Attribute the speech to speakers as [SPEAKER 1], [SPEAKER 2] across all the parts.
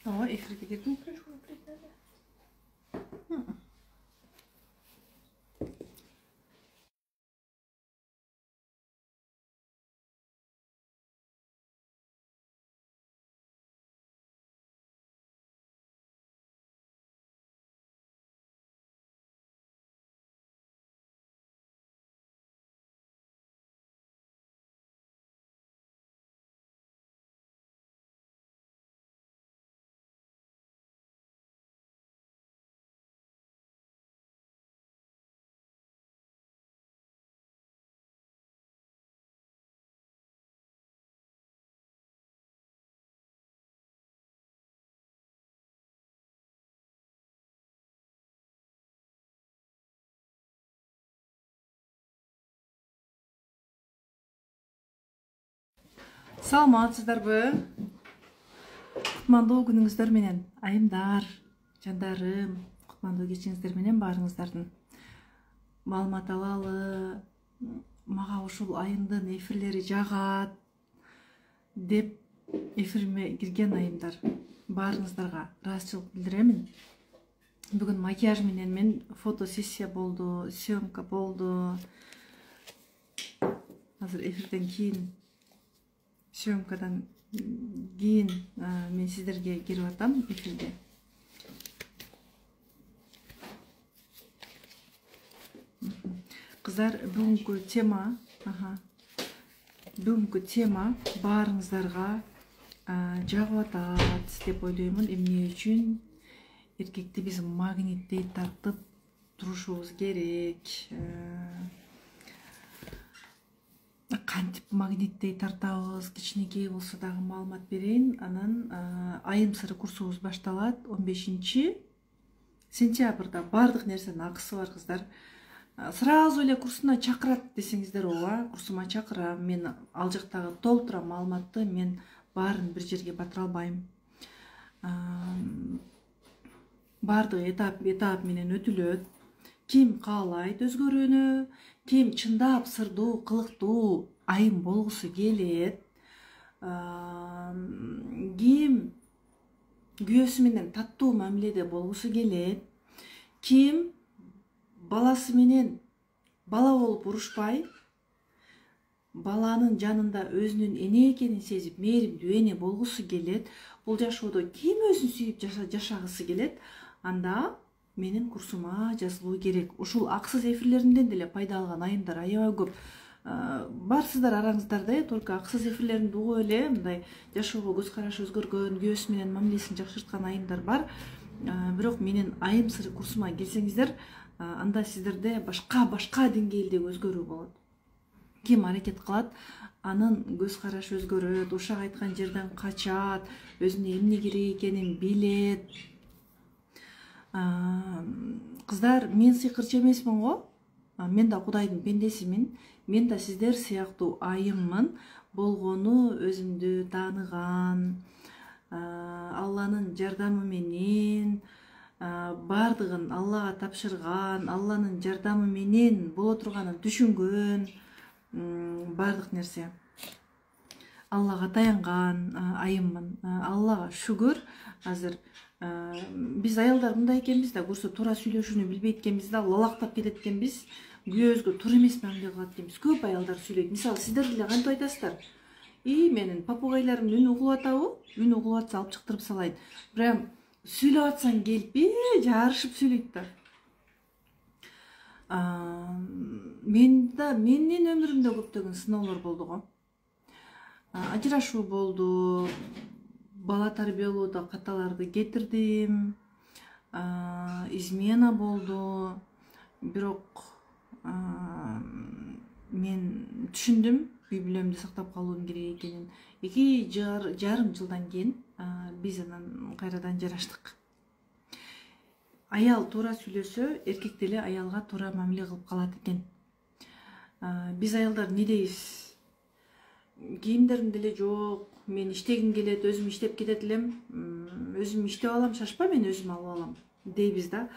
[SPEAKER 1] Ооба, эфирге кирдим. Саламатсыздарбы? Кутмандуу күнүңүздөр менен айымдар, жандарым, кутмандуу кечиңиздер менен баарыңыздардын маалымат алалы, мага ушул айымдын эфирлери жагат деп эфириме кирген айымдар, баарыңыздарга ыраазычылык билдиремин. Бүгүн макияж менен мен фотосессия болду, съемка болду. Азыр эфирден кийин, съемкадан кийин мен сиздерге кирип атам эфирге. Кыздар, бүгүнкү тема баарыңыздарга жагып атат деп ойлоймун. Эмне үчүн эркекти биз магниттей тартып турушубуз керек? Кантип магниттей тартабыз? Кичинекей болсо дагы маалымат берейин. Анан айым сыры курсубуз башталат 15 сентябрда. Бардык нерсенин акысы бар, кыздар. Сразу эле курсуна чакырат десеңиздер, ооба, курсума чакырам. Мен ал жактагы толтура маалыматты мен баарын бир жерге батыра албайм. Бардык этап менен өтүлөт. Ким каалайт өзгөрүүнү, ким чындап сырдуу, кылыктуу айым болгусу келет, ким күйөөсү менен таттуу мамиледе болгусу келет, ким баласы менен бала болуп урушпай, баланын жанында өзүнүн эне экенин сезип, мээримдүү эне болгусу келет. Бул жашоодо ким өзүн сүйүп жашагысы келет, анда менин курсума жазылуу керек. Ушул аксыз эфирлеримден деле пайда алган айымдар аябай көп барсыздар араңыздарда. Только аксыз эфирлеримди угуп эле мындай жашоого көз карашы өзгөргөн, күйөөсү менен мамилесин жакшырткан айымдар бар. Бирок менин айым сыры курсума келсеңиздер, анда сиздерде башка деңгээлдеги өзгөрүү болот. Ким аракет кылат, анын көз карашы өзгөрөт, ушак айткан жерден качат, өзүнө эмне керек экенин билет. Кыздар, мен сыйкырчы эмесмин го. Мен да Кудайдын пендесимин. Мен да сиздер сыяктуу айыммын. Болгону өзүмдү тааныган, Алланын жардамы менен, бардыгын Аллага тапшырган, Алланын жардамы менен боло турганын түшүнгөн, бардык нерсе Аллага таянган айыммын. Аллага шүгүр. Азыр биз аялдар мындай экенбиз да, көрсө туура сүйлөшүүнү билбейт экенбиз да, лалактап кетет экенбиз, күйөөбүзгө туура эмес мамиле кылат экенбиз. Көп аялдар сүйлөйт. Мисалы, сиздер деле кантип айтасыздар? Менин попугайларымдын үнү угулуп атабы? Үнү угулуп атса алып чыктырып салайын. Прям сүйлөп атсаң келип жарышып сүйлөйт да. Менин өмүрүмдө көптөгөн сыноолор болду го. Ажырашуу болду, бала тарбиялоодо каталарды кетирдим, измена болду. Бирок мен түшүндүм үй бүлөмдү сактап калуум керек экенин. 2,5 жылдан кийин биз анан кайрадан жараштык. Аял туура сүйлөсө, эркек деле аялга туура мамиле кылып калат экен. Биз аялдар эмне дейбиз? Кийимдерим деле жок, мен иштегим келет, өзүм иштеп кетет элем, өзүм иштеп алам, шашпа, мен өзүм алып алам дейбиз да.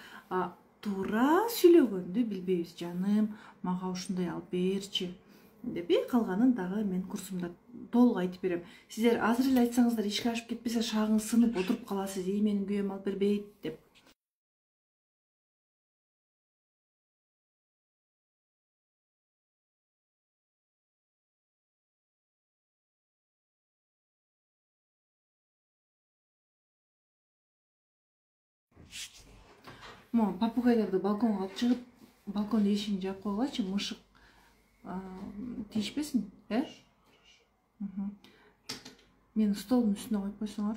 [SPEAKER 1] Туура сүйлөгөндү билбейбиз. Жаным, мага ушундай алып берчи деп. Калганын дагы мен курсумда толук айтып берем. Сиздер азыр эле айтсаңыздар, ишке ашып кетпесе шагыңыз сынып отуруп каласыз. Менин күйөөм алып бербейт деп. Могу попугайларды балконго алып чыгып, балкон эшигин жаап койгучу, мышык тийишпесин, Мени столдун үстүнө коюп койсоңор.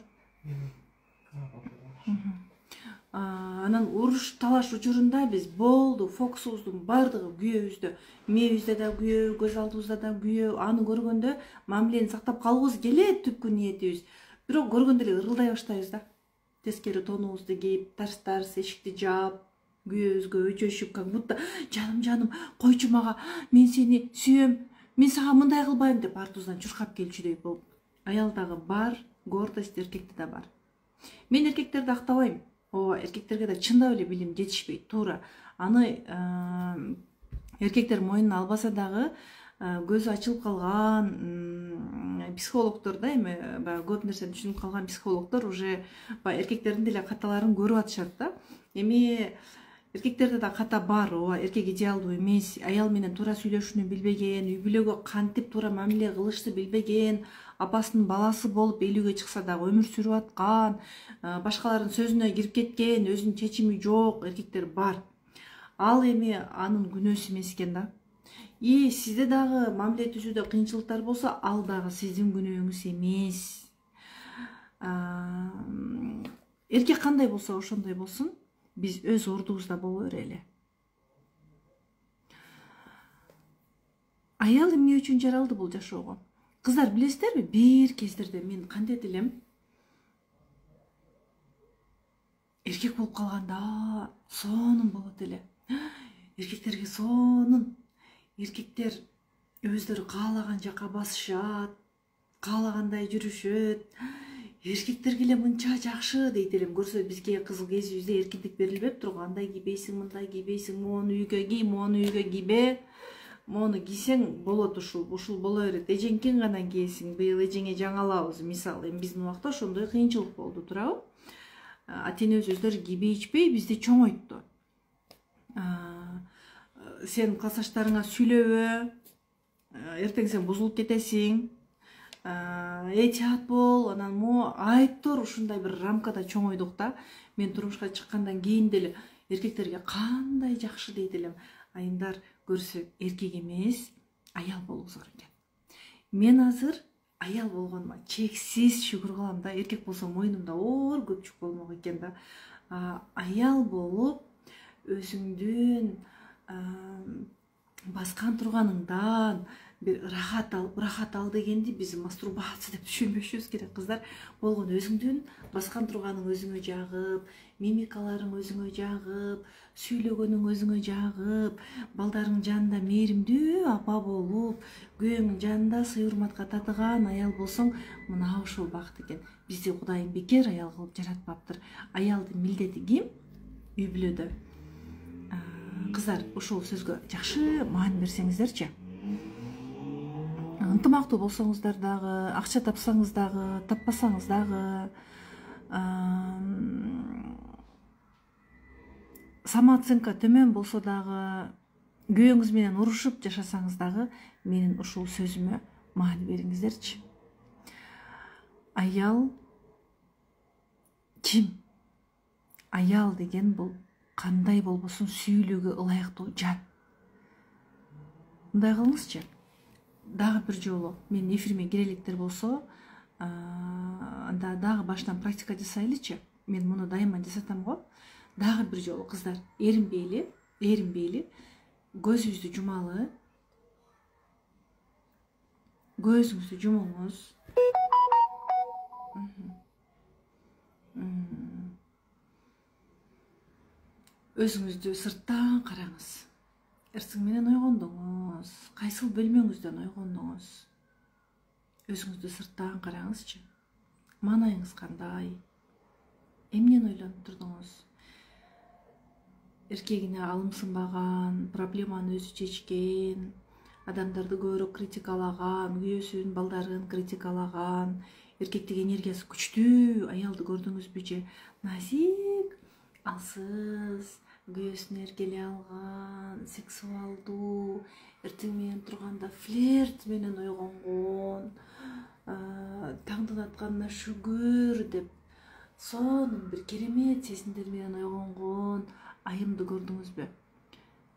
[SPEAKER 1] Анан уруш талаш учурунда биз болду, фокусубуздун бардыгы күйөөбүздө, мээбизде да күйөө, көз алдыбызда да күйөө. Аны көргөндө мамилени сактап калгыбыз келет, түпкү ниетибиз. Бирок көргөндө эле ырылдай баштайбыз да. Тескери тонубузду кийип, тарс-тарс эшикти жаап, күйөөбүзгө өчөшүп, как будто жаным, койчу мага, мен сени сүйөм, мен сага мындай кылбайм деп артыбыздан чуркап келчүдөй болуп. Аялдагы бар гордость, эркекте да бар. Мен эркектерди актабайм. Ооба, эркектерге да чындап эле билим жетишпейт, туура. Аны эркектер мойнуна албаса дагы көзү ачылып калган психологдор да, эми баягы көп нерсени түшүнүп калган психологдор уже баягы эркектердин деле каталарын көрүп атышат да. Эми эркектерде да ката бар, ооба, эркек идеалдуу эмес, аял менен туура сүйлөшүүнү билбеген, үй бүлөгө кантип туура мамиле кылышты билбеген, апасынын баласы болуп элүүгө чыкса дагы өмүр сүрүп аткан, башкалардын сөзүнө кирип кеткен, өзүнүн чечими жок эркектер бар. Ал эми анын күнөөсү эмес экен да. Сизде дагы мамиле түзүүдө кыйынчылыктар болсо, ал дагы сиздин күнөөңүз эмес. Эркек кандай болсо ошондой болсун, биз өз ордубузда боло берели. Аял эмне үчүн жаралды бул жашоого? Кыздар, билесиздерби, бир кездерде мен кантет элем эркек болуп калганда сонун болот эле. Эркектерге сонун. Эркектер өздөрү каалаган жака басышат, каалагандай жүрүшөт. Эркектерге эле мынча жакшы дейт элем. Көрсө бизге кызыл кезибизде эркиндик берилбеп тургу, андай кийбейсиң, мындай кийбейсиң, мону үйгө кий, мону үйгө кийбе. Мону кийсең болот, ушул боло берет. Эжеңкин гана кийесиң, быйыл эжеңе жаңы алабыз, мисалы. Эми биздин убакта ошондой кыйынчылык болду, туурабы? Ата-энебиз өздөрү кийбей ичпей бизди чоңойтtu. Сен классташтарыңа сүйлөбө, эртең сен бузулуп кетесиң, этият бол, анан айыптор ушундай бир рамкада чоңойдук да. Мен турмушка чыккандан кийин деле эркектерге кандай жакшы дейт элем. Айымдар, көрсө эркек эмес, аял болуу зор экен. Мен азыр аял болгонума чексиз шүгүр кылам да. Эркек болсо мойнумда оор көпчүк болмок экен да. Аял болуп өзүңдүн баскан турганыңдан бир рахат ал дегенди биз мастурбация деп түшүнбөшүбүз керек, кыздар. Болгону өзүңдүн баскан турганың өзүңө жагып, мимикаларың өзүңө жагып, сүйлөгөнүң өзүңө жагып, балдарың жанында мээримдүү апа болуп, күйөөңүн жанында сый урматка татыган аял болсоң, мына ушул бакыт экен. Бизди Кудайым бекер аял кылып жаратпаптыр. Аялдын милдети ким? Үй бүлөдө. Кыздар, ушул сөзгө жакшы маани берсеңиздерчи. Ынтымактуу болсоңуздар дагы, акча тапсаңыз дагы, таппасаңыз дагы, самооценка төмөн болсо дагы, күйөөңүз менен урушуп жашасаңыз дагы, менин ушул сөзүмө маани бериңиздерчи. Аял ким? Аял деген бул кандай болбосун сүйүүлүгү ылайыктуу жан. Мындай кылыңызчы. Дагы бир жолу мен эфириме киреликтер болсо, анда дагы баштан практика жасайлычы. Мен муну дайыма жасатам го. Дагы бир жолу, кыздар, эринбейли, көзүңүздү жумалы. Көзүңүздү жумуңуз. Өзүңүздү сырттан караңыз. Эртең менен ойгондуңуз, кайсыл бөлмөңүздөн ойгондуңуз. Өзүңүздү сырттан караңызчы. Маанайыңыз кандай? Эмнени ойлонуп турдуңуз? Эркегине алымсынбаган, проблеманы өзү чечкен, адамдарды көбүрөөк критикалаган, күйөөсүн, балдарын критикалаган, эркектик энергиясы күчтүү аялды көрдүңүзбү же? Назик, алсыз, күйөөсүн эркелей алган, сексуалдуу, эртең менен турганда флирт менен ойгонгон, таңдын атканына шүгүр деп сонун бир керемет сезимдер менен ойгонгон айымды көрдүңүзбү?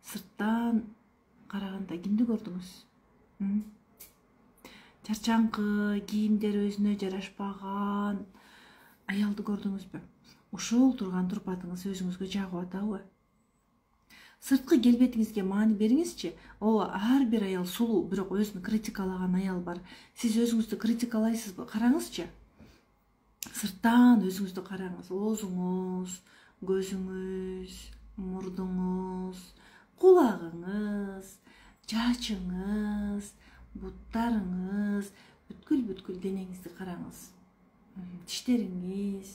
[SPEAKER 1] Сырттан караганда кимди көрдүңүз? Чарчаңкы, кийимдери өзүнө жарашпаган аялды көрдүңүзбү? Ушул турган турпатыңыз өзүңүзгө жагып атабы? Сырткы келбетиңизге маани бериңизчи. Ооба, ар бир аял сулуу, бирок өзүн критикалаган аял бар. Сиз өзүңүздү критикалайсызбы? Караңызчы. Сырттан өзүңүздү караңыз. Оозуңуз, көзүңүз, мурдуңуз, кулагыңыз, чачыңыз, буттарыңыз, бүткүл денеңизди караңыз. Тиштериңиз,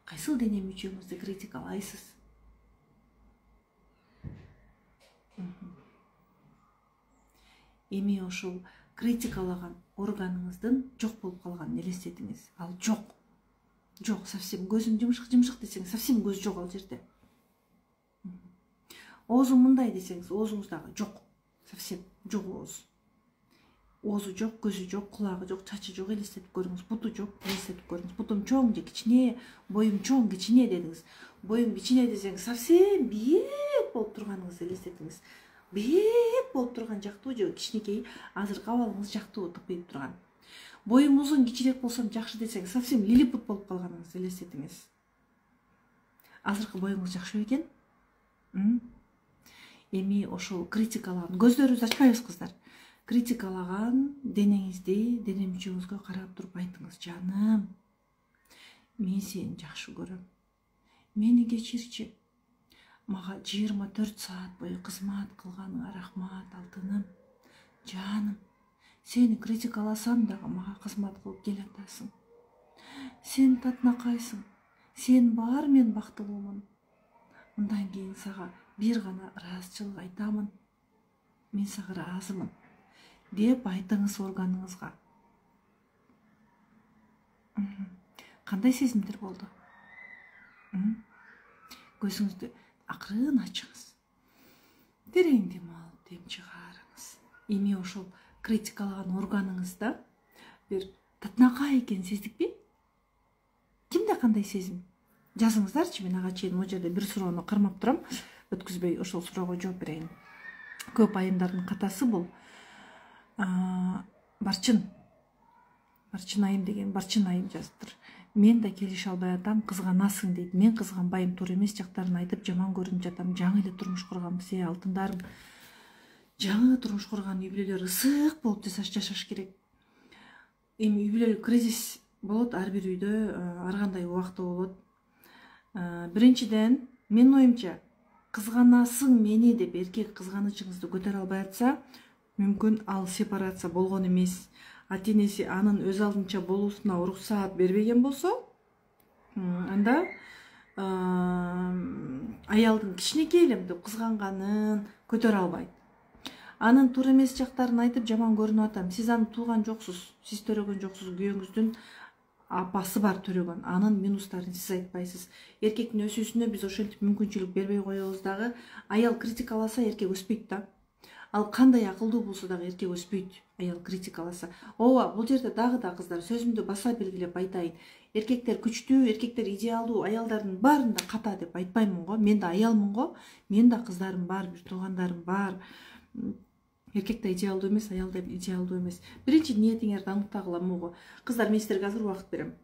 [SPEAKER 1] кайсыл дене мүчөңүздү критикалайсыз? Эми ошол критикалаган органыңыздын жок болуп калганын элестетиңиз. Ал жок. Жок, совсем көзүң жымшык десеңиз, совсем көз жок ал жерде. Оозуң мындай десеңиз, оозуңуздагы жок. Совсем жок ооз. Оозу жок, көзү жок, кулагы жок, чачы жок, элестетип көрүңүз. Буту жок, элестетип көрүңүз. Бутум чоң же кичине, боюм чоң, кичине дедиңиз. Боюм кичине десеңиз, совсем бийик болуп турганыңызды элестетиңиз. Бийик болуп турган жактуу же кичинекей, азыркы абалыңыз жактуу тыкпейип турган. Боюм узун, кичирээк болсом жакшы десеңиз, совсем лилипут болуп калганыңызды элестетиңиз. Азыркы боюңуз жакшы экен? Эми ошол критикалаган, көздөрүбүздү ачпайбыз кыздар. Критикалаган денеңизди, дене мүчөңүзгө карап туруп айтыңыз: жаным, мен сени жакшы көрөм. Мени кечирчи. Мага 24 саат бою кызмат кылганыңа рахмат, алтыным. Жаным, сени критикаласам дагы мага кызмат кылып келатасың. Сен татынакайсың. Сен бар, мен бактылуумун. Мындан кийин сага бир гана ыраазычылык айтамын. Мен сага ыраазымын деп айтыңыз органыңызга. Кандай сезимдер болду? Көзүңүздү акырын ачыңыз. Терең дем алып, дем чыгарыңыз. Эми ошол критикалаган органыңызда бир татынакай экенин сездикпи? Кимде кандай сезим? Жазыңыздарчы, мен ага чейин могу жерде бир суроону кармап турам, өткүзбөй ошол суроого жооп берейин. Көп айымдардын катасы бул. Барчын айым деген Барчын айым жазыптыр. Мен да келише албай атам, кызганасың дейт. Мен кызганбайм, туура эмес жактарын айтып жаман көрүнүп жатам. Жаңы эле турмуш курганбыз, алтындарым. Жаңы турмуш курган үй бүлөлөр ысык болуп жашаш керек. Эми үй бүлөлүк кризис болот ар бир үйдө, ар кандай убакта болот. Биринчиден, менин оюмча, кызганасың мени деп эркек кызганычыңызды көтөрө албай атса, мүмкүн ал сепарация болгон эмес. Ата-энеси анын өз алдынча болуусуна уруксаат бербеген болсо, анда аялдын кичинекей эле кызганганын көтөрө албайт. Анын туура эмес жактарын айтып жаман көрүнүп атам. Сиз аны тууган жоксуз, сиз төрөгөн жоксуз, күйөөңүздүн апасы бар төрөгөн. Анын минустарын сиз айтпайсыз. Эркектин өсүүсүнө биз ошентип мүмкүнчүлүк бербей коебуз дагы. Аял критикаласа эркек өспөйт да. Ал кандай акылдуу болсо дагы эркек өспөйт, аял критикаласа. Ооба, бул жерде дагы да кыздар, сөзүмдү баса белгилеп айтайын. Эркектер күчтүү, эркектер идеалдуу, аялдардын баарын да ката деп айтпаймын го. Мен да аялмын го. Мен да кыздарым бар, бир туугандарым бар. Эркек да идеалдуу эмес, аял да идеалдуу эмес. Биринчи ниетиңерди аныктагыла мугу. Кыздар, мен силерге азыр убакыт берем.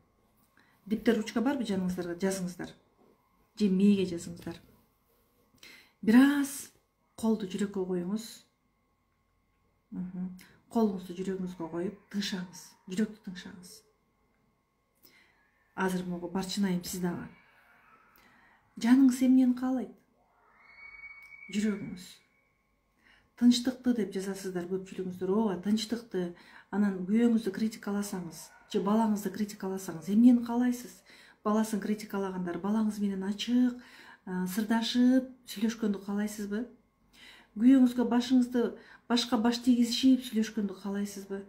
[SPEAKER 1] Диптер, ручка барбы жаныңыздарга? Жазыңыздар. Же мээге жазыңыздар. Бир аз колду жүрөккө коюңуз. Колуңузду жүрөгүңүзгө коюп, тыңшаңыз. Жүрөктү тыңшаңыз. Азыр могу Барчын айым сиз дагы. Жаныңыз эмнени каалайт? Жүрөгүңүз. Тынчтыкты деп жазасыздар көпчүлүгүңүздөр. Ооба, тынчтыкты. Анан күйөөңүздү критикаласаңыз, же балаңызды критикаласаңыз, эмнени каалайсыз? Баласын критикалагандар балаңыз менен ачык, сырдашып, сүйлөшкөндү каалайсызбы? күйөөңүзгө башыңызды башка баш тийгизишип сүйлөшкөндү каалайсызбы?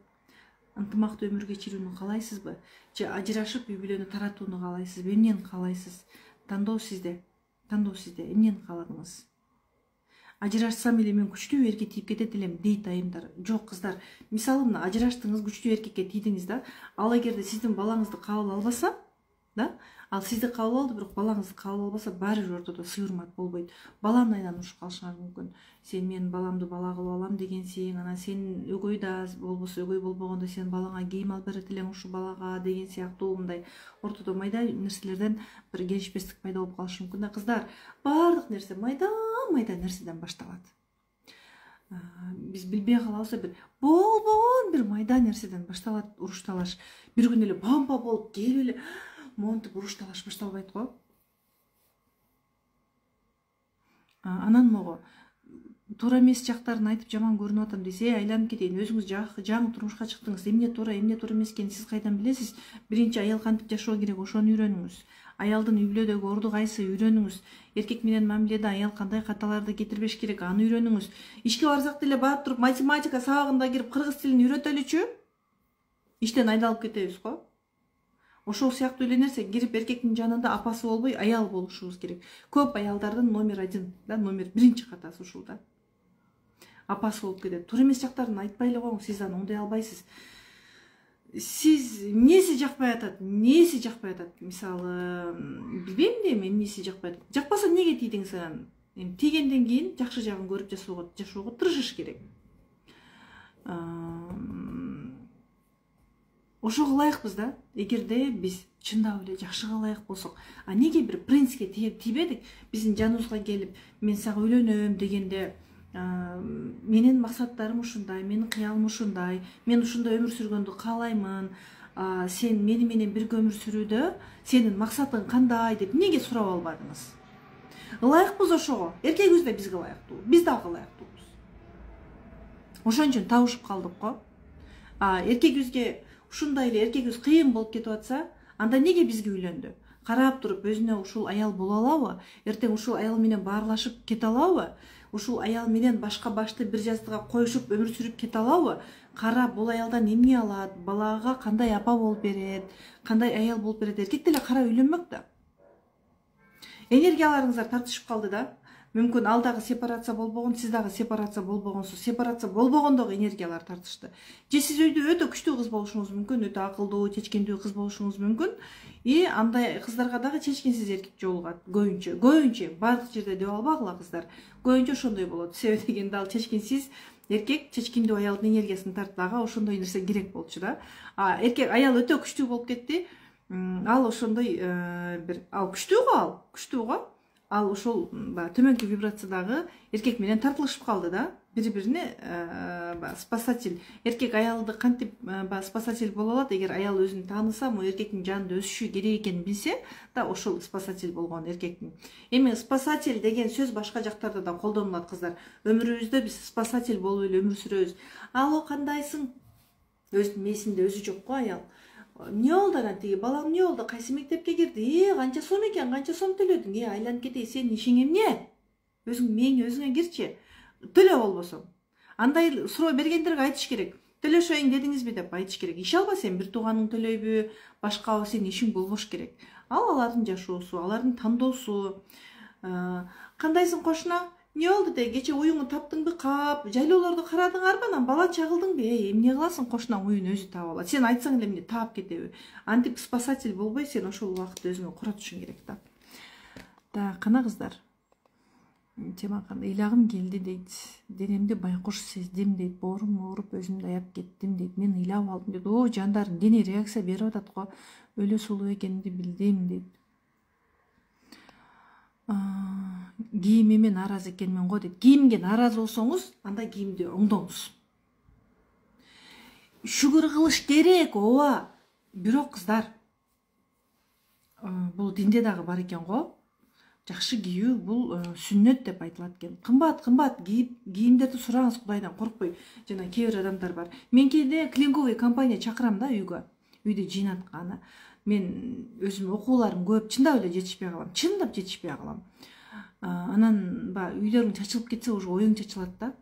[SPEAKER 1] Ынтымактуу өмүр кечирүүнү каалайсызбы? Же ажырашып үй бүлөнү таратууну каалайсызбы? Эмнени каалайсыз? Тандоо сизде. Эмнени кааладыңыз? Ажырашсам эле мен күчтүү эркекке тийип кетет элем дейт айымдар. Жок кыздар, мисалы мына ажыраштыңыз, күчтүү эркекке тийдиңиз да, ал эгерде сиздин балаңызды кабыл албаса, да, ал сизди кабыл алды, бирок балаңызды кабыл албаса, баары бир ортодо сый урмат болбойт. Баланы айланып калышыңар мүмкүн. Сен менин баламды бала кылып алам дегенсиң, анан сен өгөй да болбосо, өгөй болбогондо сен балаңа кийим алып берет элең ушу балага деген сыяктуу мындай ортодо майда нерселерден бир келишпестик пайда болуп калышы мүмкүн да. Кыздар, баардык нерсе майда нерседен башталат. Биз билбей калабыз, бир болбогон бир майда нерседен башталат уруш талаш. Бир күн эле бамба болуп келип эле монтип уруш талаш башталбайт го. Анан могу туура эмес жактарын айтып жаман көрүнүп атам десе, айланып кетейин, өзүңүз жаңы турмушка чыктыңыз, эмне туура эмес экенин сиз кайдан билесиз? Биринчи аял кантип жашоо керек, ошону үйрөнүңүз. Аялдын үй бүлөдөгү орду кайсы, үйрөнүңүз. Эркек менен мамиледе аял кандай каталарды кетирбеш керек, аны үйрөнүңүз. Ишке барсак деле барып туруп математика сабагында кирип кыргыз тилин үйрөтөлүчү? Иштен айдалып кетебиз го. Ошол сыяктуу эле нерсе, кирип эркектин жанында апасы болбой аял болушубуз керек. Көп аялдардын номер 1, да, номер 1 катасы ушул да. Апасы болуп кетет. Туура эмес жактарын айтпай эле коюңуз, сиз аны оңдой албайсыз. Сиз эмнеси жакпай атат? Мисалы, билбейм да эмнеси жакпай атат. Жакпаса эмнеге тийдиңиз анан? Тийгенден кийин жакшы жагын көрүп жашоого тырышыш керек. Ошого ылайыкпыз да. Эгерде биз чындап эле жакшыга ылайык болсок, неге бир принципке тийбедик? Биздин жаныбызга келип, мен сага үйлөнөм дегенде, менин максаттарым ушундай, менин кыялым ушундай, мен ушундай өмүр сүргөндү каалаймын, сен мени менен бирге өмүр сүрүүдө сенин максатың кандай деп неге сурап албадыңыз? Ылайыкпыз ошого. Эркегибиз да бизге ылайыктуу, биз дагы ылайыктуубуз. Ошон үчүн табышып калдык го. Эркегибизге ушундай эле эркегибиз кыйын болуп кетип атса, анда неге бизге үйлөндү? Карап туруп өзүнө ушул аял боло алабы? Эртең ушул аял менен баарлашып кете алабы? Ушул аял менен башка башты бир жастыга коюшуп өмүр сүрүп кете алабы? Карап, бул аялдан эмне алат? Балага кандай апа болуп берет? Кандай аял болуп берет? Эркек деле карап үйлөнмөк да. Энергияларыңыздар тартышып калды да. Мүмкүн ал дагы сепарация болбогон, сиз дагы сепарация болбогонсуз. Сепарация болбогондогу энергиялар тартышты. Же сиз өйдө өтө күчтүү кыз болушуңуз мүмкүн, өтө акылдуу, чечкендүү кыз болушуңуз мүмкүн. Андай кыздарга дагы чечкинсиз эркек жолугат. Көбүнчө, бардык жерде деп албагыла кыздар. Көбүнчө ошондой болот. Себеби дегенде ал чечкинсиз эркек чечкиндүү аялдын энергиясын тартып, ага ошондой нерсе керек болчу да. Аял өтө күчтүү болуп кетти. Ал ошондой ал күчтүү го. Ал ошол төмөнкү вибрациядагы эркек менен тартылышып калды да. Бири-бирине спасатель. Эркек аялды кантип спасатель боло алат? Эгер аял өзүн тааныса, могу эркектин жанында өсүшү керек экенин билсе, да ошол спасатель болгон эркектин. Эми спасатель деген сөз башка жактарда да колдонулат кыздар. Өмүрүбүздө биз спасатель болуп эле өмүр сүрөбүз. Алло, кандайсың? Өзүнүн мээсинде өзү жок го аял. Эмне болду анан тиги балам, эмне болду? Кайсы мектепке кирди? Канча сом экен? Канча сом төлөдүң? Айланып кетейин, сенин ишиң эмне? Өзүң мээңе өзүңө кирчи. Төлө болбосо. Андай суроо бергендерге айтыш керек. Төлөшөйүң дедиңизби деп айтыш керек. Иш алба, сен бир тууганың төлөйбү, башкабы, сенин ишиң болбош керек. Алардын жашоосу, алардын тандоосу. Кандайсың кошуна? Эмне болду де? Кече уюңду таптыңбы? Кап, жайлоолорду карадыңарбы? Анан бала чагылдыңбы? Эмне кыласың? Кошунан уюн өзү таап алат. Сен айтсаң эле эмне таап кетеби? Антип спасатель болбой, сен ошол убакытта өзүңө куратышың керек да. Кана кыздар. Темакан ыйлагым келди дейт. Денемди байкуш сездим дейт. Боорум ооруп, өзүмдү аяп кеттим дейт. Мен ыйлап алдым дейт. О, жандарым, дене реакция берип атат го. Өлө сулуу экенимди билдим дейт. Кийимиме нааразы экенмин го дейт. Кийимге нааразы болсоңуз, анда кийимди оңдоңуз. Шүгүр кылыш керек, ооба. Бирок кыздар, бул динде дагы бар экен го. Жакшы кийүү бул сүннөт деп айтылат экен. Кымбат кийимдерди сураңыз Кудайдан, коркпой. Жана кээ бир адамдар бар. Мен кээде клининговый компания чакырам да үйгө. Үйдө жыйнатканы. Мен өзүм окууларым көп, чындап эле жетишпей калам. анан баягы үйлөрүң чачылып кетсе уже оюң чачылат да.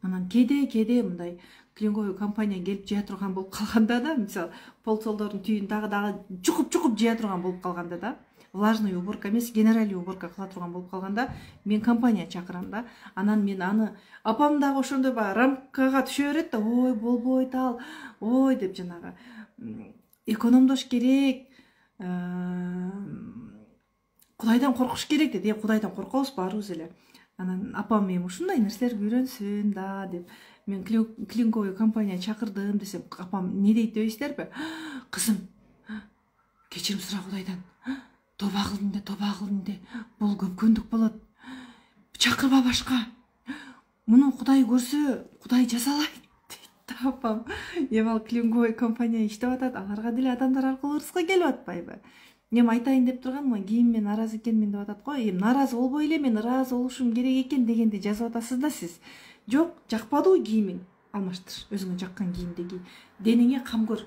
[SPEAKER 1] Анан кээде мындай клинговый компания келип жыя турган болуп калганда да, мисалы полцолдордун түйүн дагы чукуп жыя турган болуп калганда да, влажный уборка эмес, генеральный уборка кыла турган болуп калганда мен компания чакырам да. Анан мен аны апам дагы ошондой баягы рамкага түшө берет да, ой болбойт ал, ой деп жанагы экономдош керек, Кудайдан коркуш керек дейт. Кудайдан коркобуз баарыбыз эле. Анан апам эми ушундай нерселерге үйрөнсүн да деп мен клинковый компания чакырдым десем, апам не дейт дебейсиздерби? Кызым, кечирим сура Кудайдан. Тоба кылдың де, бул көпкөндүк болот. Чакырба башка. Муну Кудай көрсө, Кудай жазалайт дейт апам. Эми ал клинковый компания иштеп атат, аларга деле адамдар аркылуу ырыска келип атпайбы? Эми айтайын деп турганым, кийин мен наразы экенмин деп атат го. Эми наразы болбой эле мен ыраазы болушум керек экен дегенди жазып атасыз да сиз. Жок, жакпадыбы кийимиң? Алмаштыр. Өзүңө жаккан кийимди ки. Денеңе кам көр.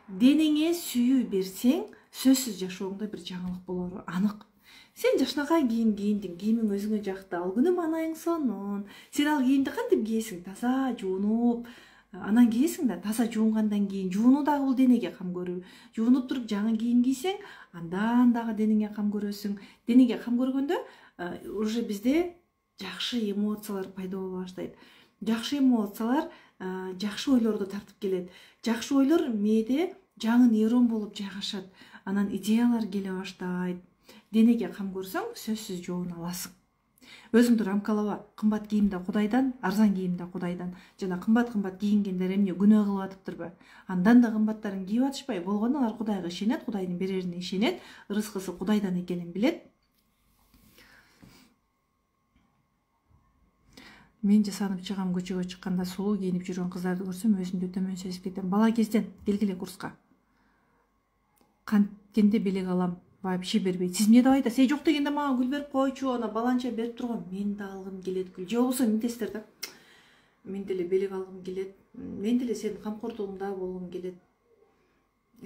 [SPEAKER 1] Денеңе сүйүү берсең, сөзсүз жашооңдо бир жаңылык болору анык. Сен жашнакай кийим кийиндиң, кийимиң өзүңө жакты, ал күнү манайың сонун. Сен ал кийимди кантип кийесиң? Таза жуунуп, анан кийесиң да, таза жуунгандан кийин жуунуу дагы бул денеге кам көрүү. Жуунуп туруп жаңы кийим кийсең, андан дагы денеңе кам көрөсүң. Денеге кам көргөндө уже бизде жакшы эмоциялар пайда боло баштайт. Жакшы эмоциялар жакшы ойлорду тартып келет. Жакшы ойлор мээде жаңы нейрон болуп жайгашат. Анан идеялар келе баштайт. Денеге кам көрсөң, сөзсүз жоон аласың. Өзүңдү рамкалаба. Кымбат кийим да Кудайдан, арзан кийим да Кудайдан. Жана кымбат кийингендер эмне күнөө кылып атыптырбы? Андан да кымбаттарын кийип атышпай, болгону алар Кудайга ишенет, Кудайдын берерине ишенет, ырыскысы Кудайдан экенин билет. Мен жасанып чыгам, көчөгө чыкканда сулуу кийинип жүргөн кыздарды көрсөм, өзүмдү төмөн сезип кетем. Бала кезден келгиле курска. Канткенде белек алам, вообще бербейт. Сиз эмне деп айтасыз? Жок дегенде мага гүл берип койчу, ана баланча берип турган. Мен да алгым келет гүл. Же болбосо мынтесиздер да. Мен деле белек алгым келет. Мен деле сенин камкордугуңда болгум келет.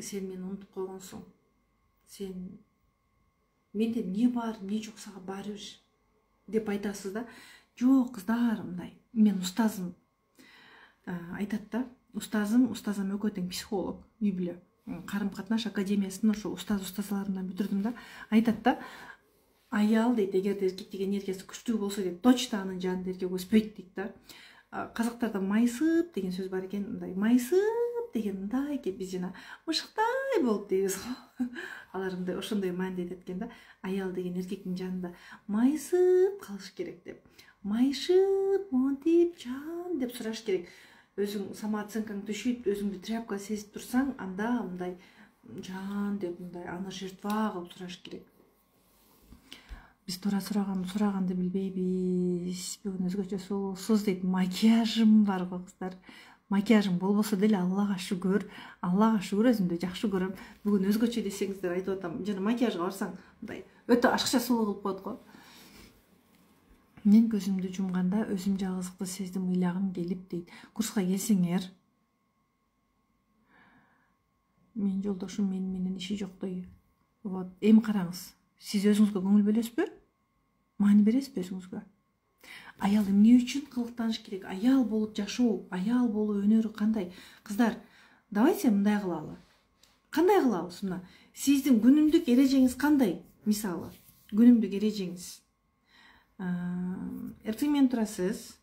[SPEAKER 1] Сен мени унутуп койгонсуң. Сен менде эмне бар, эмне жок, сага баары бир деп айтасыз да. Жок, кыздар, мындай. Мен устазым айтат да. Устазым экөө тең психолог, үй бүлө. Карым катнаш академиясын ошо устазларымдан бүтүрдүм да. Айтат да, аял дейт, эгерде эркектин энергиясы күчтүү болсо дейт, точно анын жанында эркек өспөйт дейт да. Казактарда майсып деген сөз бар экен, мындай майсып деген мындай экен, биз жана мышыктай болуп дейбиз го. Алар мындай ошондой мааниде айтат экен да. Аял деген эркектин жанында майсып калыш керек деп. Майшып, монтип, жан деп сураш керек. Өзүң самооценкаң түшүп, өзүңдү тряпка сезип турсаң, анда мындай жан деп мындай аны жертва кылып сураш керек. Биз туура сураганды билбейбиз. Бүгүн өзгөчө сулуусуз дейт. Макияжым бар го кыздар. Макияжым болбосо деле Аллага шүгүр өзүмдү жакшы көрөм. Бүгүн өзгөчө десеңиздер айтып атам. Жана макияжга барсаң, мындай өтө ашыкча сулуу кылып коет го. Мен көзүмдү жумганда өзүм жалгыздыкты сездим, ыйлагым келип дейт. Курска келсеңер, менин жолдошум менен иши жоктой. Вот, эми караңыз. Сиз өзүңүзгө көңүл бөлөсүзбү? Маани бересизби өзүңүзгө? Аял эмне үчүн кылыктаныш керек? Аял болуп жашоо, аял болуу өнөрү кандай? Кыздар, давайте мындай кылалы. Кандай кылабыз мына? Сиздин күнүмдүк эрежеңиз кандай? Мисалы, күнүмдүк эрежеңиз. Эртең менен турасыз,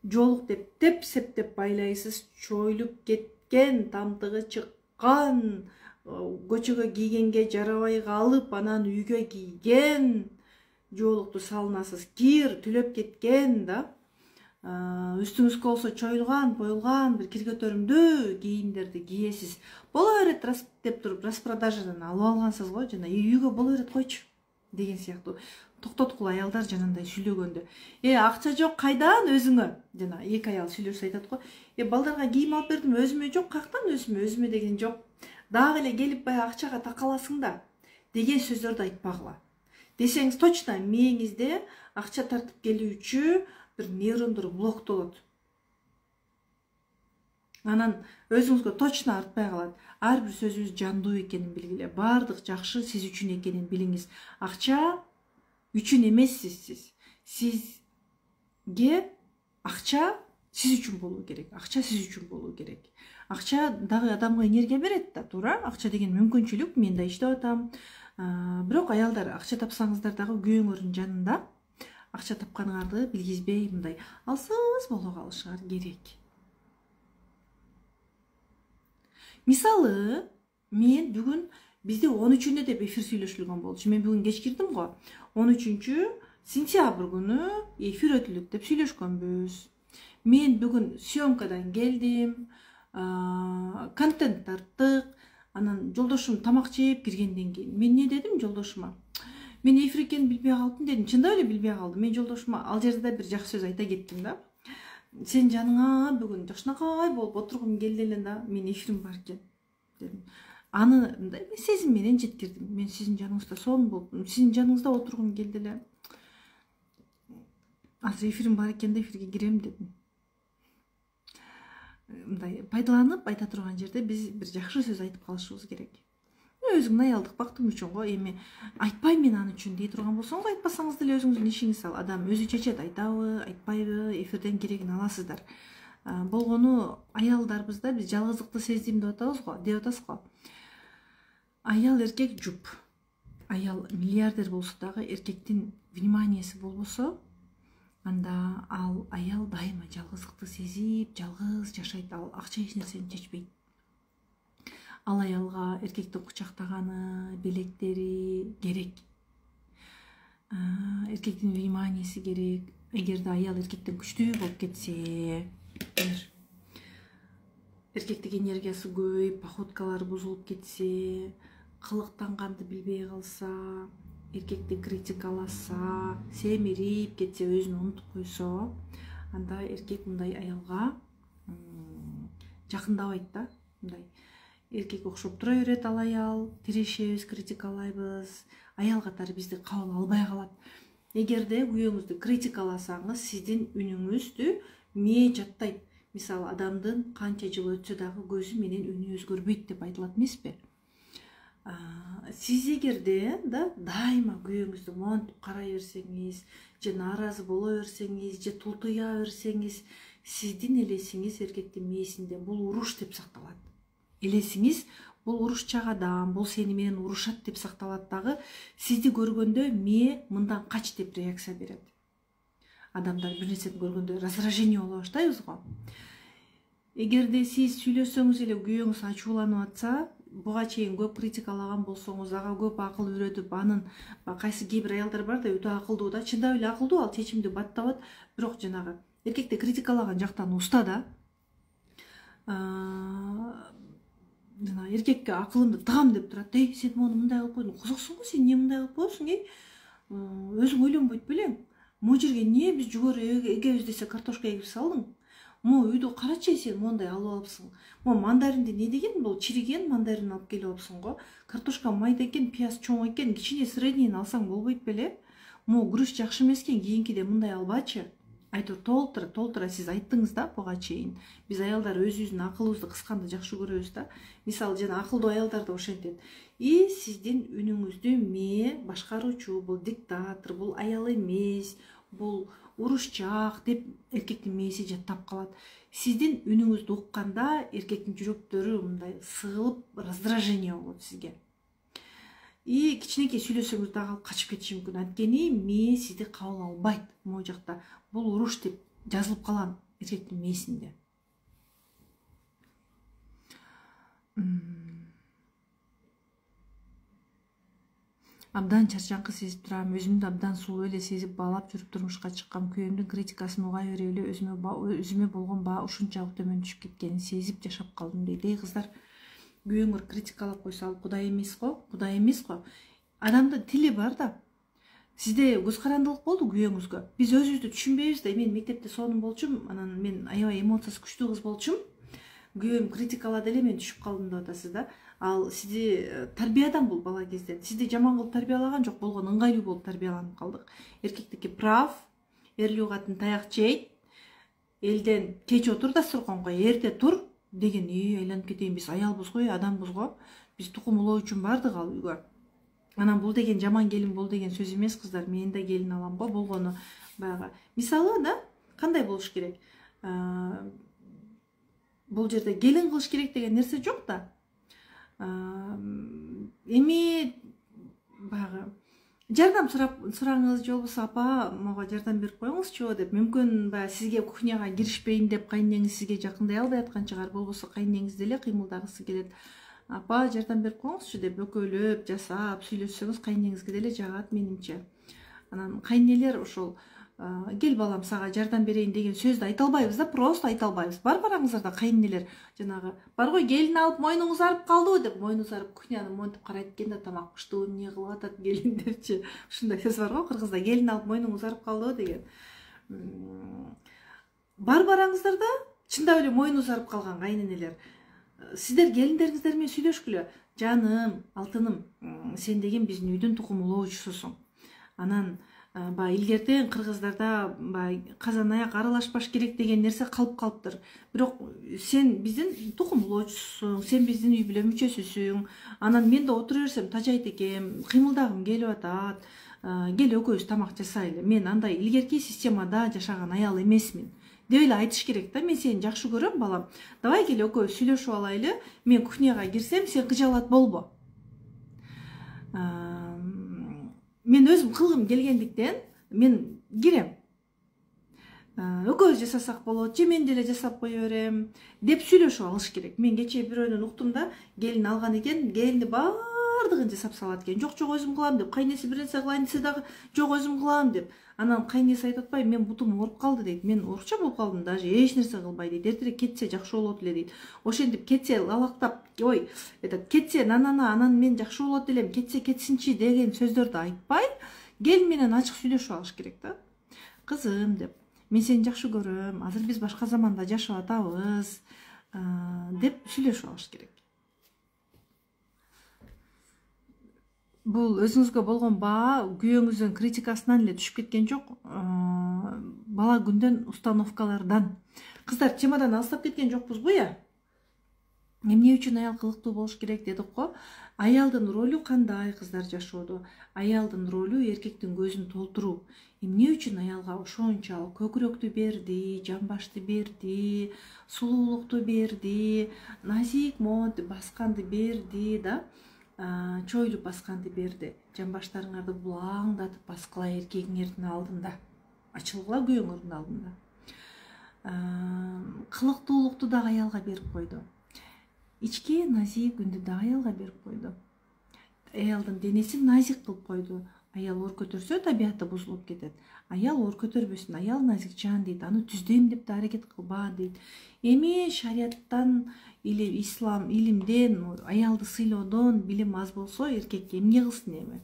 [SPEAKER 1] жолук деп теп-септеп байлайсыз, чойлуп кеткен, тамтыгы чыккан, көчөгө кийгенге жарабай калып, анан үйгө кийген, жолукту салынасыз, кир түлөп кеткен да, үстүңүзгө болсо чоюлган, боюлган, бир кир көтөрүмдүү кийимдерди кийесиз. Боло берет деп туруп, распродажадан алып алгансыз го, жана үйгө боло берет койчу деген сыяктуу. Токтоткула аялдар жанандай сүйлөгөндө. Акча жок, кайдан өзүңө? Жана эки аял сүйлөшүп айтат го. Балдарга кийим алып бердим, өзүмө жок, каяктан өзүмө деген жок. Дагы эле келип баягы акчага такаласың да деген сөздөрдү айтпагыла. Десеңиз точно мээңизде акча тартып келүүчү бир нейрондор блоктолот. Анан өзүңүзгө точно артпай калат. Ар бир сөзүңүз жандуу экенин билгиле. Баардык жакшы сиз үчүн экенин билиңиз. Акча үчүн эмессиз сиз. Сизге акча сиз үчүн болуу керек. Акча сиз үчүн болуу керек. Акча дагы адамга энергия берет да, туура. Акча деген мүмкүнчүлүк. Мен да иштеп атам. Бирок аялдар акча тапсаңыздар дагы күйөөңөрдүн жанында акча тапканыңарды билгизбей мындай алсыз боло калышыңар керек. Мисалы, мен бүгүн бизде 13-үндө деп эфир сүйлөшүлгөн болчу. Мен бүгүн кеч кирдим го. 13-сентябрь күнү эфир өтүлөт деп сүйлөшкөнбүз. Мен бүгүн съемкадан келдим, контент тарттык, анан жолдошум тамак жеп киргенден кийин мен не дедим жолдошума? Мен эфир экенин билбей калдым дедим. Чындап эле билбей калдым. Мен жолдошума ал жерде бир жакшы сөз айта кеттим да. Сен жаныңа бүгүн жакшынакай болуп отургум келди эле да, мен эфирим бар экен дедим. Аны мындай сезим менен жеткирдим. Мен сиздин жаныңызда сонун болуп, сиздин жаныңызда отургум келди эле. Азыр эфирим бар экен да, эфирге кирем дедим. Мындай пайдаланып айта турган жерде биз бир жакшы сөз айтып калышыбыз керек. Өзүңдүн аялдык бактың үчүн го, эми айтпайм мен аны үчүн дей турган болсоңуз айтпасаңыз деле өзүңүздүн ишиңиз ал. Адам өзү чечет, айтабы, айтпайбы, эфирден керегин аласыздар. Болгону аялдарбызда биз жалгыздыкты сездим деп атабыз го. Аял эркек жуп. Аял миллиардер болсо дагы эркектин вниманиясы болбосо, анда ал аял дайыма жалгыздыкты сезип, жалгыз жашайт. Ал акча эч нерсени чечпейт. Ал аялга эркектин кучактаганы, белектери керек. Эркектин вниманиясы керек. Эгерде аял эркектен күчтүү болуп кетсе, эркектик энергиясы көбөйүп, походкалары бузулуп кетсе, кылыктанганды билбей калса, эркекти критикаласа, семирип кетсе, өзүн унутуп койсо, анда эркек мындай аялга жакындабайт да. Мындай эркек окшоп тура берет ал аял, тирешебиз, критикалайбыз, аял катары бизди кабыл албай калат. Эгерде күйөөңүздү критикаласаңыз, сиздин үнүңүздү мээ жаттайт. Мисалы, адамдын канча жыл өтсө дагы көзү менен үнү өзгөрбөйт деп айтылат эмеспи? Сиз эгерде да дайыма күйөөңүздү монтип карай берсеңиз, же нааразы боло берсеңиз, же тултуя берсеңиз, сиздин элесиңиз эркектин мээсинде бул уруш деп сакталат. Элесиңиз бул урушчак адам, бул сени менен урушат деп сакталат дагы, сизди көргөндө мээ мындан кач деп реакция берет. Адамдар бир нерсени көргөндө раздражение боло баштайбыз го. Эгерде сиз сүйлөшсөңүз эле күйөөңүз ачууланып атса, буга чейин көп критикалаган болсоңуз, ага көп акыл үйрөтүп, анын кайсы кээ бир аялдар бар да, өтө акылдуу да, чындап эле акылдуу, ал чечимди баттабат, бирок жанагы эркекти критикалаган жактан уста да. Жана эркекке акылымды тыгам деп турат. Сен мону мындай кылып койдуң, кызыксың го, сен эмне мындай кылып коесуң, өзүң ойлонбойт белең. Могу жерге эмне биз жүгөрү эгебиз десе картошка эгип салдың? Мо үйдө карачы, сен мондай алып алыпсың. Мо мандаринди не деген, бул чириген мандарин алып келип алыпсың го. Картошка майда экен, пияз чоң экен, кичине среднийин алсаң болбойт беле? Мо күрүч жакшы эмес экен, кийинкиде мындай албачы. Айтор толтура сиз айттыңыз да буга чейин. Биз аялдар өзүбүздүн акылыбызды кысканды жакшы көрөбүз да. Мисалы, жана акылдуу аялдар да ошентет. Сиздин үнүңүздү мээ башкаруучу, бул диктатор, бул аял эмес, бул урушчак деп эркектин мээси жаттап калат. Сиздин үнүңүздү укканда эркектин жүрөктөрү мындай сыгылып, раздражение болот сизге. Кичинекей сүйлөсөңүз дагы качып кетиши мүмкүн. Анткени мээ сизди кабыл албайт. Могу жакта бул уруш деп жазылып калган эркектин мээсинде. Абдан чарчаңкы сезип турам, өзүмдү абдан сулуу эле сезип баалап жүрүп турмушка чыккам. Күйөөмдүн критикасын уга берип эле өзүмө болгон баа ушунчалык төмөн түшүп кеткенин сезип жашап калдым дейт. Кыздар, күйөөңөр критикалап койсо ал Кудай эмес го, Кудай эмес го. Адамдын тили бар да. Сизде көз карандылык болду күйөөңүзгө. Биз өзүбүздү түшүнбөйбүз да. Мен мектепте сонун болчум, анан мен аябай эмоциясы күчтүү кыз болчум. Күйөөм критикалады эле, мен түшүп калдым деп атасыз да. Ал сизди тарбиядан бул бала кезден. Сизди жаман кылып тарбиялаган жок, болгон ыңгайлуу болуп тарбияланып калдык. Эркектики прав, эрли угатын таяк жейт, элден кеч отур дасторконго, эрте тур деген айланып кетейин, биз аялбыз го, адамбыз го. Биз тукум улоо үчүн бардык ал үйгө. Анан бул деген жаман келин бол деген сөз эмес кыздар. Мен да келин алам го болгону баягы. Мисалы да кандай болуш керек? Бул жерде келин кылыш керек деген нерсе жок да. Эми баягы жардам сураңыз, же болбосо апа мага жардам берип коюңузчу деп, мүмкүн баягы сизге кухняга киришпейин деп кайнеңиз сизге жакындай албай аткан чыгар, болбосо кайнеңиз деле кыймылдагысы келет. Апа жардам берип коюңузчу деп экөөлөп жасап сүйлөшсөңүз кайнеңизге деле жагат менимче. Анан кайнелер ошол кел балам сага жардам берейин деген сөздү айта албайбыз да, просто айта албайбыз. Бар караңыздар кайнелер жанагы бар го келин алып мойнуң узарып калдыбы деп мойну узарып кухняны монтип карайт экен да, тамак пыштуу эмне кылып атат келин депчи. Ушундай сөз бар го кыргызда, келин алып мойнуң узарып калдыбы деген. Бар бараңыздар да чындап эле мойну узарып калган кайненелер. Сиздер келиндериңиздер менен сүйлөшкүлө. Жаным, алтыным, сен деген биздин үйдүн тукумулоочусусуң. Анан баягы илгертен кыргыздарда баягы казан аяк аралашпаш керек деген нерсе калып калыптыр. Бирок сен биздин тукумулоочусуң, сен биздин үй бүлө мүчөсүсүң. Анан мен да отура берсем тажайт экем, кыймылдагым келип атат. Кел экөөбүз тамак жасайлы. Мен андай илгерки системада жашаган аял эмесмин деп эле айтыш керек да. Мен сени жакшы көрөм, балам. Давай кел экөөбүз сүйлөшүп алайлы. Мен кухняга кирсем, сен кыжалат болбо. Мен өзүм кылгым келгендиктен мен кирем. Экөөбүз жасасак болот, же мен деле жасап кое берем деп сүйлөшүп алыш керек. Мен кечээ бирөөнөн уктум да, келин алган экен, келини баардыгын жасап салат экен. Жок, өзүм кылам деп, кайнеси бир нерсе кылайын десе дагы жок өзүм кылам деп. Анан кайнеси айтып атпайбы, мен бутум ооруп калды дейт. Мен оорукча болуп калдым, даже эч нерсе кылбай дейт. Эртерээк кетсе жакшы болот эле дейт. Ошентип кетсе лалактап, ой, кетсе анан мен жакшы болот элем, кетсе кетсинчи деген сөздөрдү айтпай, келин менен ачык сүйлөшүп алыш керек да. Кызым деп, мен сени жакшы көрөм, азыр биз башка заманда жашап атабыз деп сүйлөшүп алыш керек. Бул өзүңүзгө болгон баа күйөөңүздүн критикасынан эле түшүп кеткен жок, бала күндөн установкалардан. Кыздар, темадан алыстап кеткен жокпузбу я? Эмне үчүн аял кылыктуу болуш керек дедик го? Аялдын ролу кандай кыздар жашоодо? Аялдын ролу эркектин көзүн толтуруу. Эмне үчүн аялга ошончалык көкүрөктү берди, жамбашты берди, сулуулукту берди, назик монтип басканды берди да, чойлуп басканды берди. Жамбаштарыңарды булаңдатып баскыла эркегиңердин алдында, ачылгыла күйөөңөрдүн алдында. Кылыктуулукту дагы аялга берип койду. Ички назик үндү да аялга берип койду. Аялдын денесин назик кылып койду. Аял оор көтөрсө табияты бузулуп кетет. Аял оор көтөрбөсүн, аял назикчан дейт, аны түздейм деп да аракет кылба дейт. Эми шарияттан или ислам илимден аялды сыйлоодон билим аз болсо, эркекке эмне кылсын эми?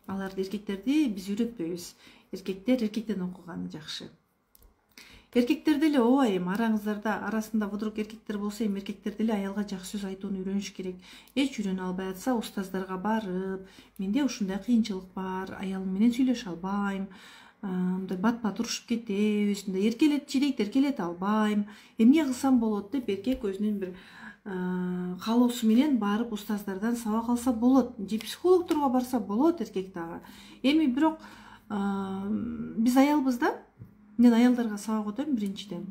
[SPEAKER 1] Аларды эркектерди биз үйрөтпөйбүз. Эркектер эркектен окуганы жакшы. Эркектер деле ооба эми арасында бодурок эркектер болсо, эми эркектер деле аялга жакшы сөз айтууну үйрөнүш керек. Эч үйрөнө албай атса, устаздарга барып, менде ушундай кыйынчылык бар, аялым менен сүйлөшө албайм, мындай бат-бат урушуп кетебиз, мындай эркелетчи дейт, эркелете албайм, эмне кылсам болот деп эркек өзүнүн бир каалоосу менен барып устаздардан сабак алса болот, же психологдорго барса болот эркек дагы. Эми бирок биз аялбыз да. Мен аялдарга сабак өтөм биринчиден.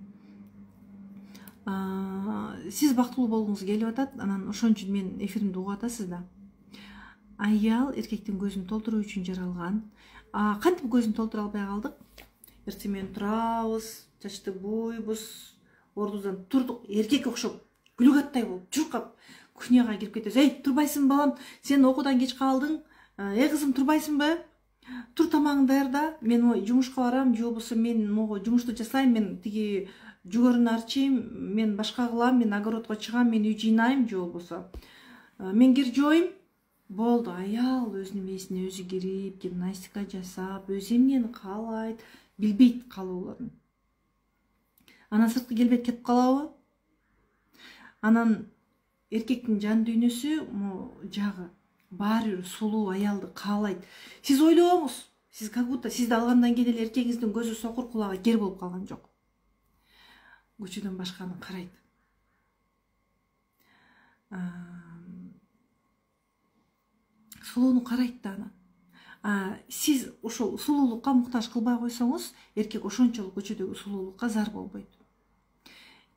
[SPEAKER 1] Сиз бактылуу болгуңуз келип атат, анан ошон үчүн мен эфиримди угуп атасыз да. Аял эркектин көзүн толтуруу үчүн жаралган. Кантип көзүн толтура албай калдык? Эртең турабыз, чачты буйбуз, ордубуздан турдук, эркекке окшоп, күлүгаттай болуп, чуркап, кухняга кирип кетебиз. Эй, турбайсыңбы балам? Сен окуудан кеч калдың. Кызым, турбайсыңбы? Тур, тамагыңды даярда. Мен жумушка барам, же болбосо мен могу жумушту жасайм, мен тиги жүгөрүн арчыйм, мен башка кылам, мен огородко чыгам, мен үй жыйнайм, же болбосо мен кир жууйм. Болду, аял өзүнүн мээсине өзү кирип, гимнастика жасап, өзү эмнени каалайт, билбейт каалоолорун. Анан сырткы келбет кетип калабы? Анан эркектин жан дүйнөсү жагы баары бир сулуу аялды каалайт. Сиз ойлооңуз, сиз как будто сизди алгандан кийин эле эркегиңиздин көзү сокур, кулагы кер болуп калган жок. Көчөдөн башканы карайт. сулууну карайт да анан. Сиз ошол сулуулукка муктаж кылбай койсоңуз, эркек ошончолук көчөдөгү сулуулукка зар болбойт.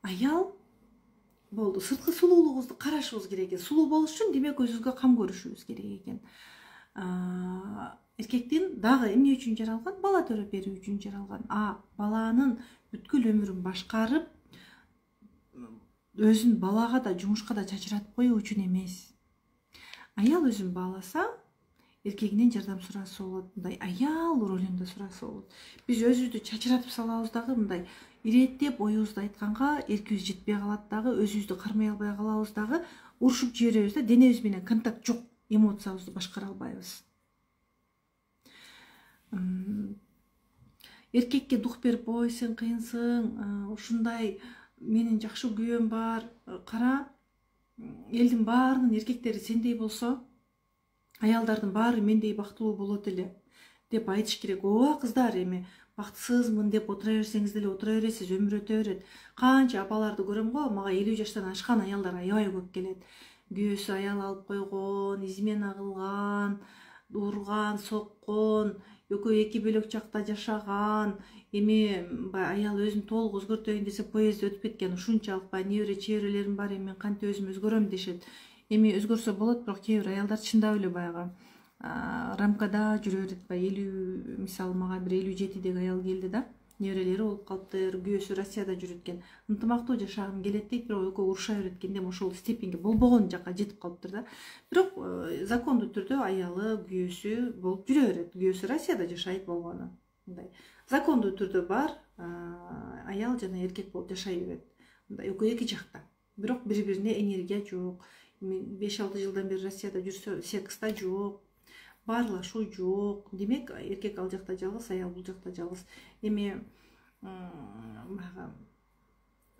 [SPEAKER 1] Аял болду, сырткы сулуулугубузду карашыбыз керек экен. Сулуу болуш үчүн демек өзүбүзгө кам көрүшүбүз керек экен. Эркектин дагы эмне үчүн жаралган? Бала төрөп берүү үчүн жаралган. Баланын бүткүл өмүрүн башкарып, өзүн балага да, жумушка да чачыратып коюу үчүн эмес. Аял өзүн бааласа, эркегинен жардам сураса болот, мындай аял ролунда сураса болот. Биз өзүбүздү чачыратып салабыз дагы, мындай ирээттеп оюбузду айтканга эркибиз жетпей калат дагы, өзүбүздү кармай албай калабыз дагы, урушуп жиберебиз да, денебиз менен контакт жок, эмоциябызды башкара албайбыз. Эркекке дух берип, ой сен кыйынсың, ушундай менин жакшы күйөөм бар, кара, элдин баарынын эркектери сендей болсо, аялдардын баары мендей бактылуу болот эле деп айтыш керек. Ооба кыздар, эми бактысызмын деп отура берсеңиз деле отура бересиз, өмүр өтө берет. Канча апаларды көрөм го, мага 50 жаштан ашкан аялдар аябай көп келет. Күйөөсү аял алып койгон, измена кылган, урган, соккон, экөө эки бөлөк жакта жашаган, эми аял өзүн толук өзгөртөйүн десе поезд өтүп кеткен, ушунчалык небере чеберелерим бар, эми мен кантип өзүм өзгөрөм дешет. Эми өзгөрсө болот, бирок кээ бир аялдар чындап эле баягы рамкада жүрө берет. 50, мисалы мага бир 57деги аял келди да, неберелери болуп калыптыр, күйөөсү Россияда жүрөт экен. Ынтымактуу жашагым келет дейт, бирок экөө уруша берет экен, эми ошол степенге болбогон жакка жетип калыптыр да. Бирок закондуу түрдө аялы, күйөөсү болуп жүрө берет. Күйөөсү Россияда жашайт болгону. Мындай закондуу түрдө бар, аял жана эркек болуп жашай берет. Мындай экөө эки жакта. Бирок бири-бирине энергия жок. 5-6 жылдан бери Россияда жүрсө, секста жок, баарлашуу жок. Демек, эркек ал жакта жалгыз, аял бул жакта жалгыз. Эми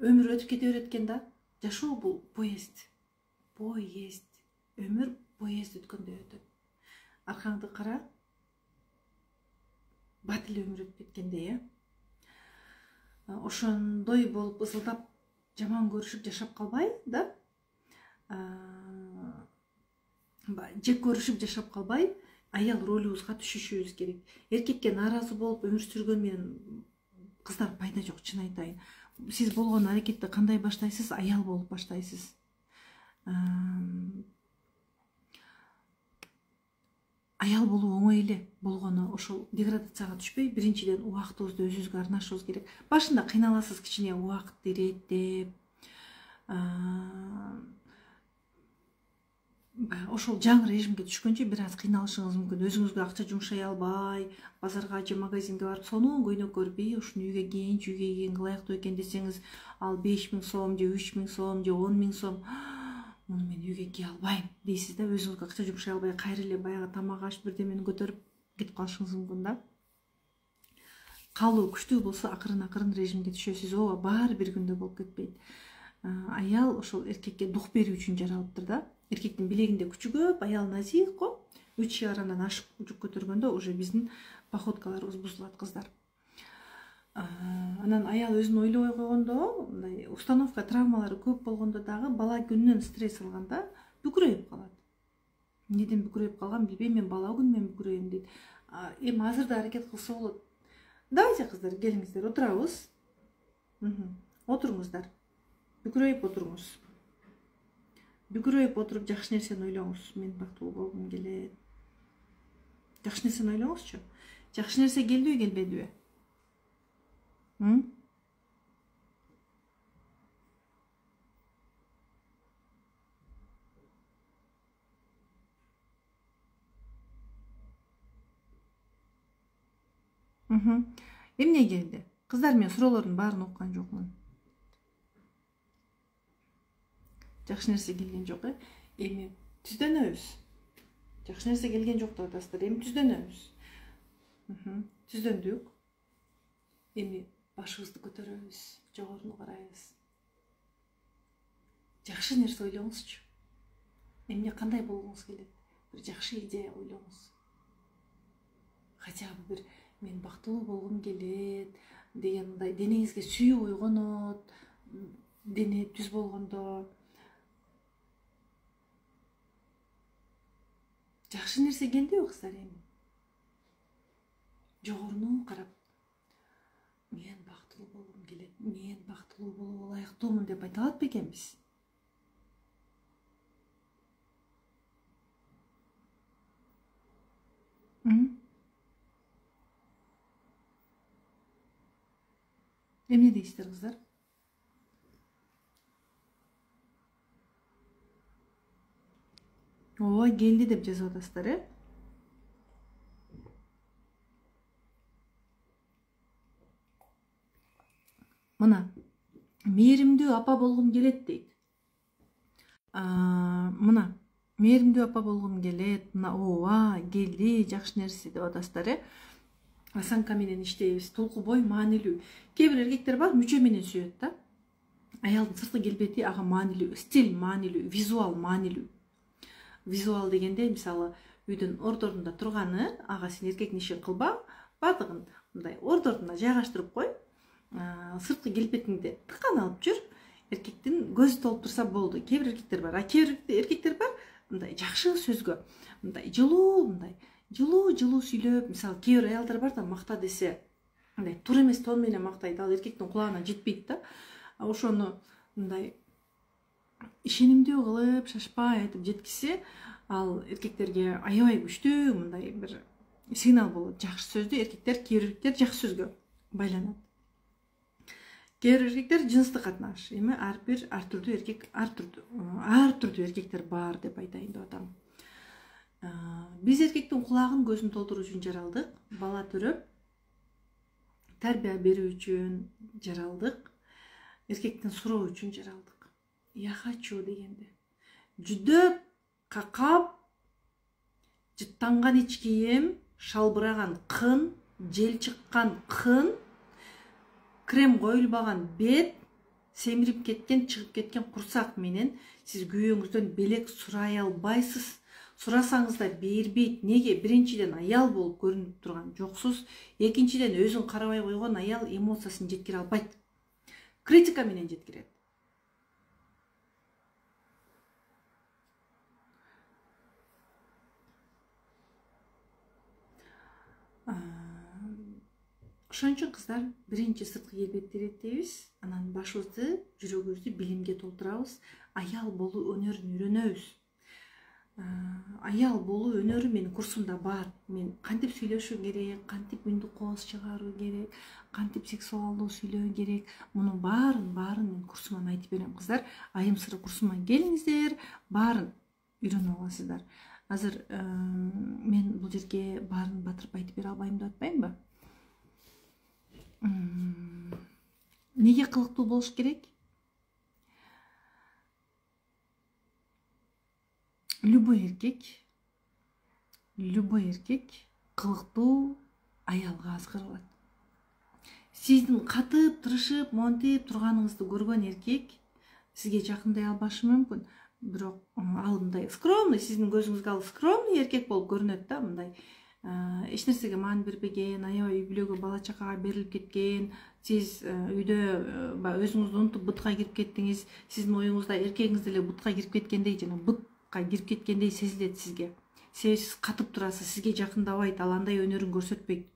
[SPEAKER 1] өмүр өтүп кете берет экен да. Жашоо бул поезд. Өмүр поезд өткөндөй өтөт. Аркаңды кара, бат эле өмүр өтүп кеткендей, ошондой болуп ызылдап жаман көрүшүп жашап калбай да, жек көрүшүп жашап калбай, аял ролубузга түшүшүбүз керек. Эркекке нааразы болуп өмүр сүргөн менен кыздар пайда жок, чын айтайын. Сиз болгон аракетти кандай баштайсыз? Аял болуп баштайсыз. Аял болуу оңой эле болгону, ошол деградацияга түшпөй, биринчиден убактыбызды өзүбүзгө арнашыбыз керек. Башында кыйналасыз, кичине убакытты иреттеп, ошол жаңы режимге түшкөнчө бир аз кыйналышыңыз мүмкүн. Өзүңүзгө акча жумшай албай, базарга же магазинге барып, сонун көйнөк көрүп, ушуну үйгө кийгенге ылайыктуу экен десеңиз, ал 5000 сом же 3000 сом же 10 000 сом, муну мен үйгө кие албайм дейсиз да, өзүңүзгө акча жумшай албай, кайра эле баягы тамак аш бирдемени көтөрүп кетип калышыңыз мүмкүн да. Каалоо күчтүү болсо акырын режимге түшөсүз. Ооба, баары бир күндө болуп кетпейт. Аял ошол эркекке дух берүү үчүн жаралыптыр да. Эркектин билегинде күчү көп, аял назик го. 3 ярамдан ашык жүк көтөргөндө уже биздин походкаларыбыз бузулат, кыздар. Анан аял өзүн ойлобой койгондо, мындай установка травмалары көп болгондо дагы бала күнүнөн стресс алганда бүкүрөйүп калат. Эмнеден бүкүрөйүп калган билбейм, мен бала күнүмөн бүкүрөйүм дейт. Эми азыр да аракет кылса болот. Давайте, кыздар, келиңиздер, отурабыз. Отуруңуздар. Бүкүрөйүп отуруңуз. Бүкүрөйүп отуруп жакшы нерсени ойлоңуз. Мен бактылуу болгум келет. Жакшы нерсени ойлоңузчу. Жакшы нерсе келдиби, келбедиби? Эмне келди? Кыздар, мен суроолордун баарын окуган жокмун. Жакшы нерсе келген жок, эми түздөнөбүз. Жакшы нерсе келген жок деп атасыздар, эми түздөнөбүз. Түздөндүк. Эми башыбызды көтөрөбүз, жогоруну карайбыз. Жакшы нерсе ойлоңузчу. Эмне кандай болгуңуз келет? Бир жакшы идея ойлоңуз. Хотя бы бир мен бактылуу болгум келет деген мындай денеңизге сүйүү ойгонот, дене түз болгондо. жакшы нерсе келдиби кыздар? Эми жогоруну карап мен бактылуу болгум келет, мен бактылуу болууга ылайыктуумун деп айта алат бекенбиз? Эмне дейсиздер кыздар? Ооба келди деп жазып атасыздар, Мына мээримдүү апа болгум келет дейт. Мына мээримдүү апа болгум келет. Мына ооба келди, жакшы нерсе деп атасыздар, Осанка менен иштейбиз. Толку бой маанилүү. Кээ бир эркектер бар, мүчө менен сүйөт да. Аялдын сырткы келбети ага маанилүү, стиль маанилүү, визуал маанилүү. Визуал дегенде мисалы үйдүн ордорунда турганы, ага сен эркектин ишин кылба, бардыгын мындай ордорунда жайгаштырып кой. Сырткы келбетиңди тыккан алып жүр. Эркектин көзү толуп турса болду. Кээ бир эркектер бар. Кээ бир эркектер бар, мындай жакшы сөзгө, мындай жылуу сүйлөп, мисалы кээ бир аялдар бар да, макта десе, мындай тур эмес тон менен мактайт, ал эркектин кулагына жетпейт да. Ошону мындай ишенимдүү кылып, шашпай айтып жеткисе, ал эркектерге аябай күчтүү мындай бир сигнал болот. Жакшы сөздү эркектер, кээ бир эркектер жакшы сөзгө байланат. Кээ бир эркектер жыныстык катнаш. Эми ар түрдүү эркек, ар түрдүү эркектер бар деп айтайын деп атам. Биз эркектин кулагын, көзүн толтуруу үчүн жаралдык, бала төрөп, тарбия берүү үчүн жаралдык, эркектин суроо үчүн жаралдык. Я хочу дегенде. Жүдөп, какап, жыттанган ич кийим, шалбыраган кын, жел чыккан кын, крем коюлбаган бет, семирип кеткен, чыгып кеткен курсак менен сиз күйөөңүздөн белек сурай албайсыз. Сурасаңыз да бербейт. Неге? Биринчиден аял болуп көрүнүп турган жоксуз. Экинчиден өзүн карабай койгон аял эмоциясын жеткире албайт. Критика менен жеткирет. Ошон үчүн кыздар биринчи сырткы келбетти иреттейбиз, анан башыбызды, жүрөгүбүздү билимге толтурабыз, аял болуу өнөрүн үйрөнөбүз. Аял болуу өнөрү менин курсумда бар. Мен кантип сүйлөшүү керек, кантип үндү кооз чыгаруу керек, кантип сексуалдуу сүйлөө керек, мунун баарын мен курсуман айтып берем кыздар. Айым сыры курсума келиңиздер, баарын үйрөнүп аласыздар. Азыр мен бул жерге баарын батырып айтып бере албайм деп атпаймынбы? Неге кылыктуу болуш керек? Любой эркек кылыктуу аялга азгырылат. Сиздин катып, тырышып, монтип турганыңызды көргөн эркек сизге жакындай албашы мүмкүн. Бирок ал мындай скромный, сиздин көзүңүзгө ал скромный эркек болуп көрүнөт да, мындай эч нерсеге маани бербеген, аябай үй бүлөгө, бала чакага берилип кеткен. Сиз үйдө өзүңүздү унутуп бутка кирип кеттиңиз. Сиздин оюңузда эркегиңиз деле бутка кирип кеткендей, жана бутка кирип кеткендей сезилет сизге. Себеби сиз катып турасыз, сизге жакындабайт, ал андай өнөрүн көрсөтпөйт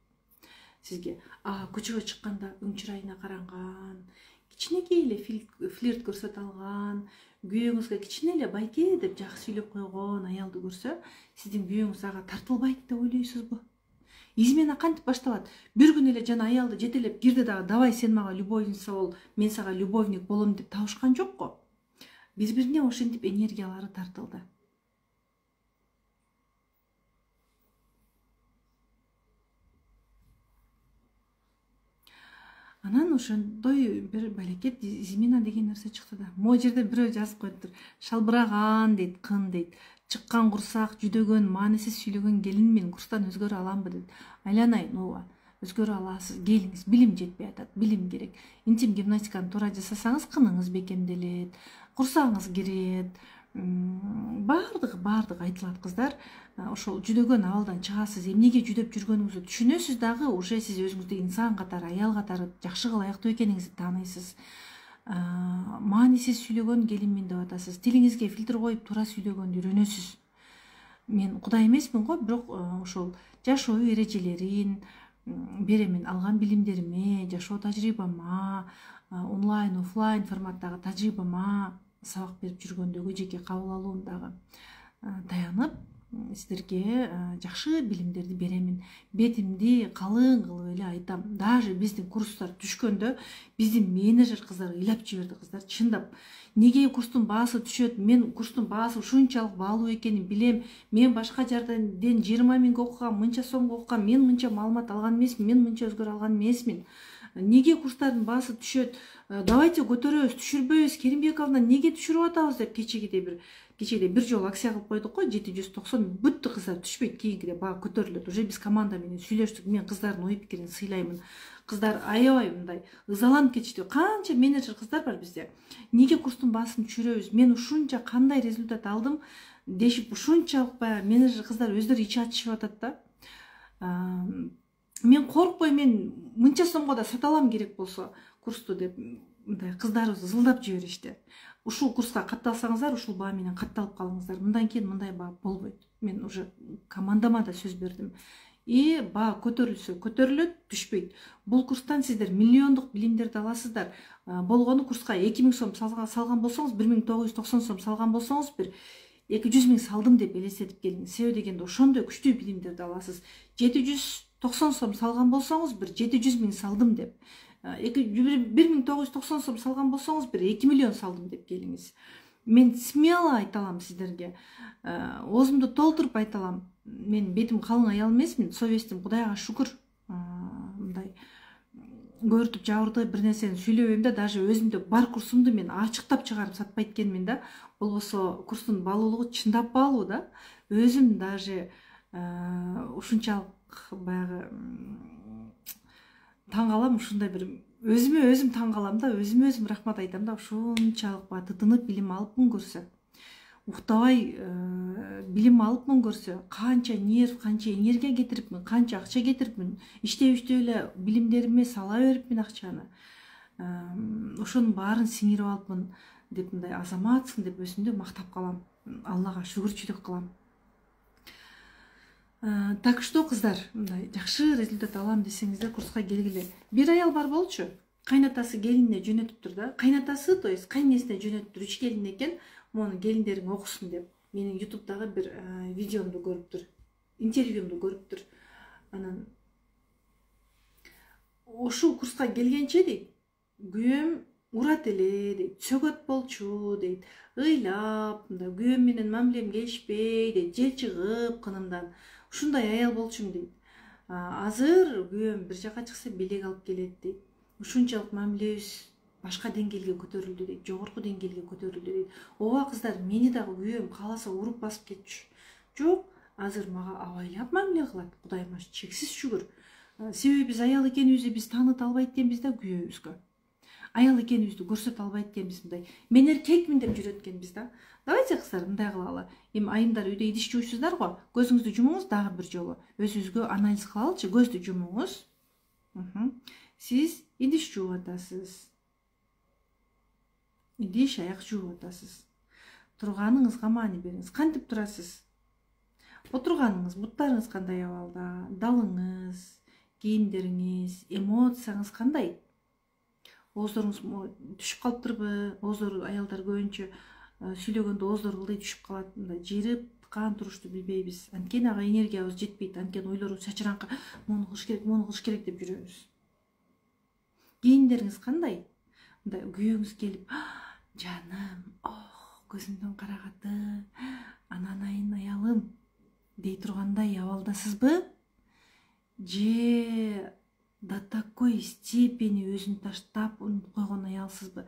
[SPEAKER 1] сизге. Көчөгө чыкканда өң чырайына каранган, кичинекей эле флирт көрсөтө алган, күйөөңүзгө кичине эле байке деп жакшы сүйлөп койгон аялды көрсө, сиздин күйөөңүз ага тартылбайт деп ойлойсузбу? Измена кантип башталат? Бир күн эле жана аялды жетелеп кирди дагы, давай сен мага любовница бол, мен сага любовник болом деп табышкан жок го. Бири-бирине ошентип энергиялары тартылды. Анан ошондой бир балекет измена деген нерсе чыкты да. Могу жерде бирөө жазып коюптур. Шалбыраган дейт, кын дейт. Чыккан курсак, жүдөгөн, маанисиз сүйлөгөн келин мен курстан өзгөрө аламбы дейт. Айланайын, ооба. Өзгөрө аласыз. Келиңиз, билим жетпей атат, билим керек. Интим гимнастиканы туура жасасаңыз, кыныңыз бекемделет, курсагыңыз кирет. Бардыгы айтылат кыздар. Ошол жүдөгөн абалдан чыгасыз, эмнеге жүдөп жүргөнүңүздү түшүнөсүз дагы, уже сиз өзүңүздү инсан катары, аял катары жакшы кылайыктуу экениңизди тааныйсыз. Маанисиз сүйлөгөн келинмин деп атасыз. Тилиңизге фильтр коюп туура сүйлөгөндү үйрөнөсүз. мен Кудай эмесмин го, бирок ошол жашоо эрежелерин беремин, алган билимдериме, жашоо тажрыйбама, онлайн офлайн форматтагы тажрыйбама, сабак берип жүргөндөгү жеке кабыл алуумдагы таянып сиздерге жакшы билимдерди беремин. Бетимди калың кылып эле айтам. Даже биздин курстар түшкөндө биздин менеджер кыздар ыйлап жиберди. Кыздар чындап, неге курстун баасы түшөт? Мен курстун баасы ушунчалык баалуу экенин билем. Мен башка жерден 20 миңге окугам, мынча сомго окугам, мен мынча маалымат алган эмесмин, мен мынча өзгөрө алган эмесмин. Неге курстардын баасы түшөт? Давайте көтөрөбүз, түшүрбөйбүз. Керимбековна, неге түшүрүп атабыз деп кечеде бир жолу акция кылып койдук го, 790 бүттү кыздар түшпөйт. Кийинкиде баа көтөрүлөт. Уже биз команда менен сүйлөштүк. Мен кыздардын ой пикирин сыйлаймын. Кыздар аябай мындай ызаланып кетишти. Канча менеджер кыздар бар бизде. Неге курстун баасын түшүрөбүз? Мен ушунча кандай результат алдым дешип ушунчалык баягы менеджер кыздар өздөрү ич ачышып атат да. Мен коркпой, мен мынча сомго да сата алам керек болсо курсту деп мындай кыздарыбыз ызылдап жиберишти. Ушул курска катталсаңыздар, ушул баа менен катталып калыңыздар. Мындан кийин мындай баа болбойт. Мен уже командама да сөз бердим. И баа көтөрүлсө көтөрүлөт, түшпөйт. Бул курстан сиздер миллиондук билимдерди аласыздар. Болгону курска 2000 сом салган болсоңуз, 1990 сом салган болсоңуз, бир 200 миң салдым деп элестетип келиңиз. Себеби дегенде ошондой күчтүү билимдерди аласыз. 790 сом салган болсоңуз, бир 700 миң салдым деп. 1990 сом салган болсоңуз, бир 2 миллион салдым деп келиңиз. Мен смело айта алам сиздерге. Оозумду толтуруп айта алам. Мен бетим калың аял эмесмин. Совестим, Кудайга шүкүр, мындай көөртүп жабырды бир нерсени сүйлөбөйм да, даже өзүмдө бар курсумду мен ачыктап чыгарып сатпайт экенмин да. Болбосо курстун баалуулугу чындап баалуу да. Өзүм даже ушунчалык баягы таң калам, ушундай бир өзүмө өзүм таң калам да, өзүмө өзүм рахмат айтам да. Ушунчалык ба тытынып билим алыпмын көрсө, уктабай билим алыпмын көрсө, канча нерв, канча энергия кетирипмин, канча акча кетирипмин, иштеп эле билимдериме сала берипмин акчаны. Ошонун баарын сиңирип алыпмын деп, мындай азаматсың деп өзүмдү мактап калам. Аллага шүгүрчүлүк кылам. Так что, кыздар, мындай жакшы результат алам десеңиздер, курска келгиле. Бир аял бар болчу, кайнатасы келинине жөнөтүптүр да. Кайнатасы, то есть кайнесине жөнөтүптүр, 3 келин экен, мону келиндериң окусун деп. Менин ютубтагы бир видеомду көрүптүр, интервьюмду көрүптүр. Анан ушул курска келгенче дейт, күйөөм урат эле дейт, сөгөт болчу дейт, ыйлап, мындай күйөөм менен мамилем келишпей дейт, жел чыгып кынымдан. Ушундай аял болчумун дейт. Азыр күйөөм бир жака чыкса белек алып келет дейт. Ушунчалык мамилебиз башка деңгээлге көтөрүлдү дейт, жогорку деңгээлге көтөрүлдү дейт. Ооба кыздар, мени дагы күйөөм кааласа уруп басып кетчү. Жок, азыр мага абайлап мамиле кылат. Кудайыма чексиз шүгүр. Себеби биз аял экенибизди биз тааныта албайт экенбиз да күйөөбүзгө. Аял экенибизди көрсөтө албайт экенбиз, мындай мен эркекмин деп жүрөт экенбиз да. Давайте кыздар мындай кылалы. Эми айымдар үйдө идиш жуйсуздар го. Көзүңүздү жумуңуз дагы бир жолу. Өзүңүзгө анализ кылалычы. Көздү жумуңуз. Сиз идиш жууп атасыз. Идиш аяк жууп атасыз. Турганыңызга маани бериңиз. Кантип турасыз? Отурганыңыз, буттарыңыз кандай абалда? Далыңыз, кийимдериңиз, эмоцияңыз кандай? Ооздоруңуз түшүп калыптырбы? Ооздор аялдар көбүнчө сүйлөгөндө ооздор кылдай түшүп калат. Мындай жирип кан турушту билбейбиз. Анткени ага энергиябыз жетпейт. Анткени ойлорубуз чачыраңкы, мону кылыш керек деп жүрөбүз. Кийимдериңиз кандай? Мындай күйөөңүз келип, жаным, көзүмдөн карагаты, ананайын аялым дей тургандай абалдасызбы? Же до такой степени өзүн таштап койгон аялсызбы?